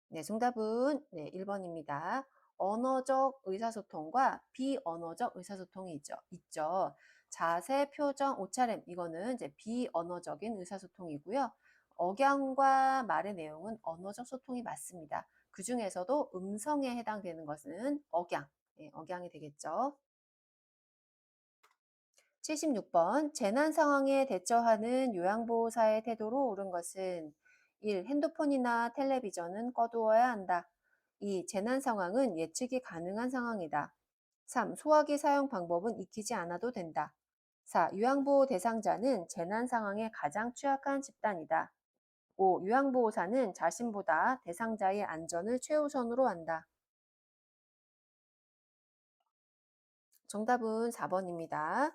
네, 정답은 네, 1번입니다. 언어적 의사소통과 비언어적 의사소통이 있죠. 자세, 표정, 옷차림 이거는 이제 비언어적인 의사소통이고요. 억양과 말의 내용은 언어적 소통이 맞습니다. 그 중에서도 음성에 해당되는 것은 억양, 네, 억양이 되겠죠. 76번 재난 상황에 대처하는 요양보호사의 태도로 옳은 것은 1. 핸드폰이나 텔레비전은 꺼두어야 한다. 2. 재난 상황은 예측이 가능한 상황이다. 3. 소화기 사용 방법은 익히지 않아도 된다. 4. 요양보호 대상자는 재난 상황에 가장 취약한 집단이다. 5. 요양보호사는 자신보다 대상자의 안전을 최우선으로 한다. 정답은 4번입니다.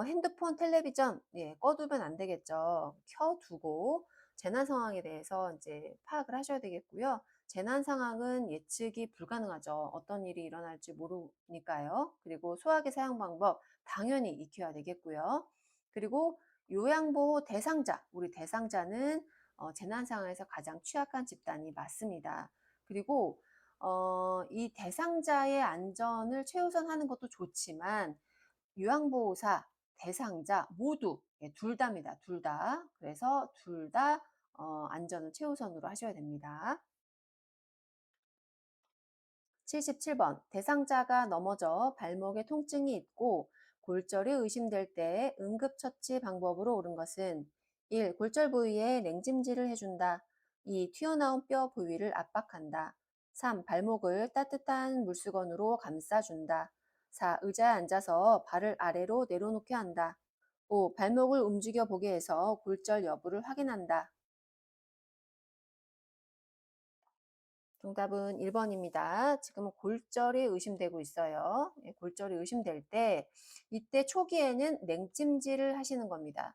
핸드폰, 텔레비전 예, 꺼두면 안 되겠죠. 켜두고 재난 상황에 대해서 이제 파악을 하셔야 되겠고요. 재난 상황은 예측이 불가능하죠. 어떤 일이 일어날지 모르니까요. 그리고 소화기 사용 방법 당연히 익혀야 되겠고요. 그리고 요양보호 대상자, 우리 대상자는 재난 상황에서 가장 취약한 집단이 맞습니다. 그리고 이 대상자의 안전을 최우선하는 것도 좋지만 요양보호사, 대상자 모두 예, 둘 다입니다. 둘 다. 그래서 둘 다 안전을 최우선으로 하셔야 됩니다. 77번 대상자가 넘어져 발목에 통증이 있고 골절이 의심될 때 응급처치 방법으로 옳은 것은 1. 골절 부위에 냉찜질을 해준다. 2. 튀어나온 뼈 부위를 압박한다. 3. 발목을 따뜻한 물수건으로 감싸준다. 4. 의자에 앉아서 발을 아래로 내려놓게 한다. 5. 발목을 움직여 보게 해서 골절 여부를 확인한다. 정답은 1번입니다. 지금은 골절이 의심되고 있어요. 예, 골절이 의심될 때 이때 초기에는 냉찜질을 하시는 겁니다.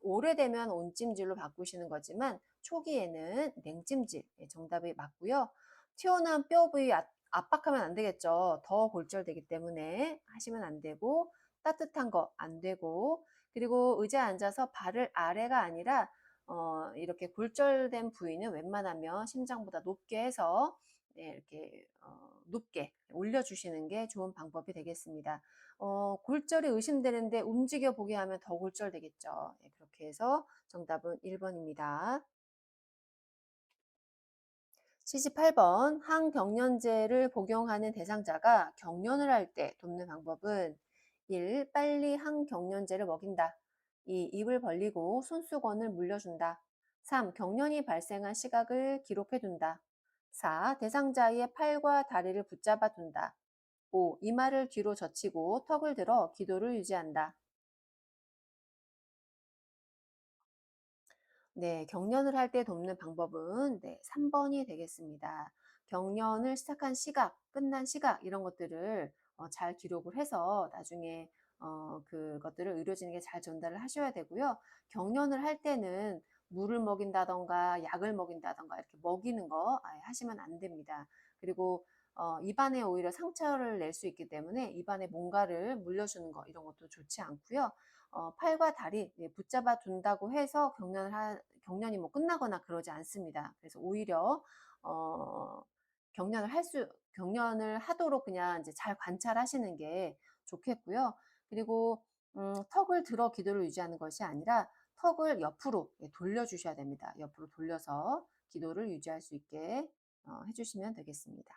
오래되면 온찜질로 바꾸시는 거지만 초기에는 냉찜질, 예, 정답이 맞고요. 튀어나온 뼈 부위 압박하면 안 되겠죠. 더 골절되기 때문에 하시면 안 되고 따뜻한 거 안 되고 그리고 의자에 앉아서 발을 아래가 아니라 이렇게 골절된 부위는 웬만하면 심장보다 높게 해서 네, 이렇게 높게 올려주시는 게 좋은 방법이 되겠습니다. 골절이 의심되는데 움직여 보게 하면 더 골절되겠죠. 네, 그렇게 해서 정답은 1번입니다. 78번 항경련제를 복용하는 대상자가 경련을 할 때 돕는 방법은 1. 빨리 항경련제를 먹인다. 2. 입을 벌리고 손수건을 물려준다. 3. 경련이 발생한 시각을 기록해둔다. 4. 대상자의 팔과 다리를 붙잡아 둔다. 5. 이마를 뒤로 젖히고 턱을 들어 기도를 유지한다. 네, 경련을 할 때 돕는 방법은 네, 3번이 되겠습니다. 경련을 시작한 시각, 끝난 시각 이런 것들을 잘 기록을 해서 나중에 그것들을 의료진에게 잘 전달을 하셔야 되고요. 경련을 할 때는 물을 먹인다던가 약을 먹인다던가 이렇게 먹이는 거 아예 하시면 안 됩니다. 그리고 입안에 오히려 상처를 낼 수 있기 때문에 입안에 뭔가를 물려주는 거 이런 것도 좋지 않고요. 팔과 다리 예, 붙잡아 둔다고 해서 경련이 뭐 끝나거나 그러지 않습니다. 그래서 오히려 어, 경련을 하도록 그냥 이제 잘 관찰하시는 게 좋겠고요. 그리고 턱을 들어 기도를 유지하는 것이 아니라 턱을 옆으로 예, 돌려주셔야 됩니다. 옆으로 돌려서 기도를 유지할 수 있게 해주시면 되겠습니다.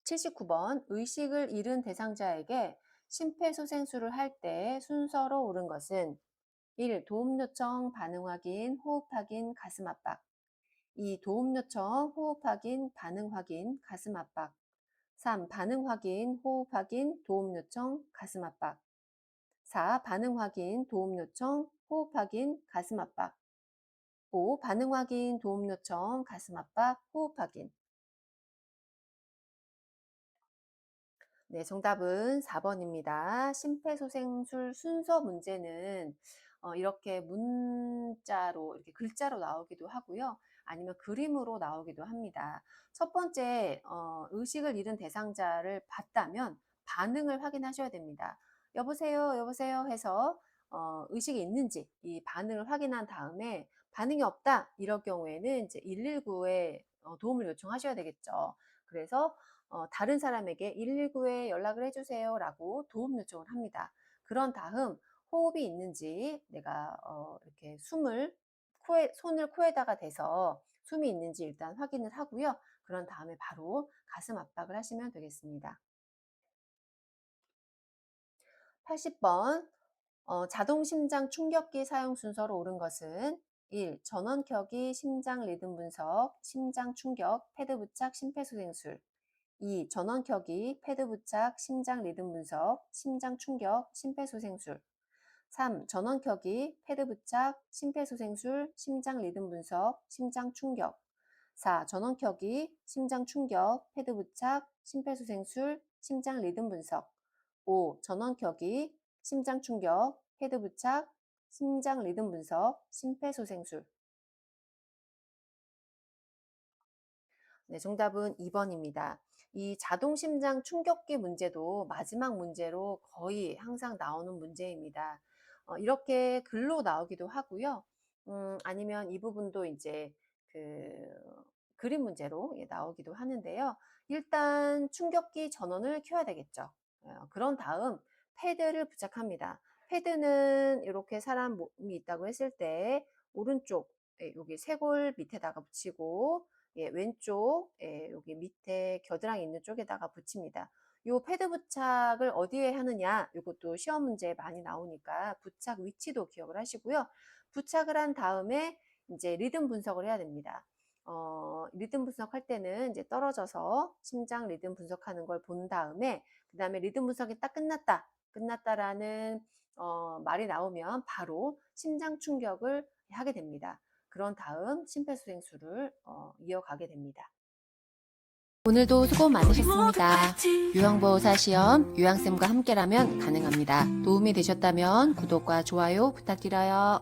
79번 의식을 잃은 대상자에게 심폐소생술을 할 때 순서로 옳은 것은 1. 도움 요청, 반응 확인, 호흡 확인, 가슴 압박. 2. 도움 요청, 호흡 확인, 반응 확인, 가슴 압박. 3. 반응 확인, 호흡 확인, 도움 요청, 가슴 압박. 4. 반응 확인, 도움 요청, 호흡 확인, 가슴 압박. 5. 반응 확인, 도움 요청, 가슴 압박, 호흡 확인. 네, 정답은 4번입니다. 심폐소생술 순서 문제는 이렇게 문자로, 이렇게 글자로 나오기도 하고요. 아니면 그림으로 나오기도 합니다. 첫 번째, 의식을 잃은 대상자를 봤다면 반응을 확인하셔야 됩니다. 여보세요, 여보세요 해서 의식이 있는지 이 반응을 확인한 다음에 반응이 없다. 이럴 경우에는 이제 119에 도움을 요청하셔야 되겠죠. 그래서 다른 사람에게 119에 연락을 해주세요라고 도움 요청을 합니다. 그런 다음 호흡이 있는지 내가 이렇게 손을 코에다가 대서 숨이 있는지 일단 확인을 하고요. 그런 다음에 바로 가슴 압박을 하시면 되겠습니다. 80번 자동 심장 충격기 사용 순서로 옳은 것은 1. 전원 켜기 심장 리듬 분석, 심장 충격, 패드 부착, 심폐소생술. 2. 전원 켜기, 패드 부착, 심장 리듬 분석, 심장 충격, 심폐소생술. 3. 전원 켜기, 패드 부착, 심폐소생술, 심장 리듬 분석, 심장 충격. 4. 전원 켜기, 심장 충격, 패드 부착, 심폐소생술, 심장 리듬 분석. 5. 전원 켜기, 심장 충격, 패드 부착, 심장 리듬 분석, 심폐소생술. 네, 정답은 2번입니다. 이 자동 심장 충격기 문제도 마지막 문제로 거의 항상 나오는 문제입니다. 이렇게 글로 나오기도 하고요. 아니면 이 부분도 이제 그 그림 문제로 예, 나오기도 하는데요. 일단 충격기 전원을 켜야 되겠죠. 그런 다음 패드를 부착합니다. 패드는 이렇게 사람 몸이 있다고 했을 때 오른쪽 예, 여기 쇄골 밑에다가 붙이고 예, 왼쪽 예, 여기 밑에 겨드랑이 있는 쪽에다가 붙입니다. 요 패드 부착을 어디에 하느냐, 요것도 시험 문제에 많이 나오니까 부착 위치도 기억을 하시고요. 부착을 한 다음에 이제 리듬 분석을 해야 됩니다. 리듬 분석할 때는 이제 떨어져서 심장 리듬 분석하는 걸 본 다음에, 그 다음에 리듬 분석이 딱 끝났다라는 말이 나오면 바로 심장 충격을 하게 됩니다. 그런 다음 심폐소생술을 이어가게 됩니다. 오늘도 수고 많으셨습니다. 요양보호사 시험 요양쌤과 함께라면 가능합니다. 도움이 되셨다면 구독과 좋아요 부탁드려요.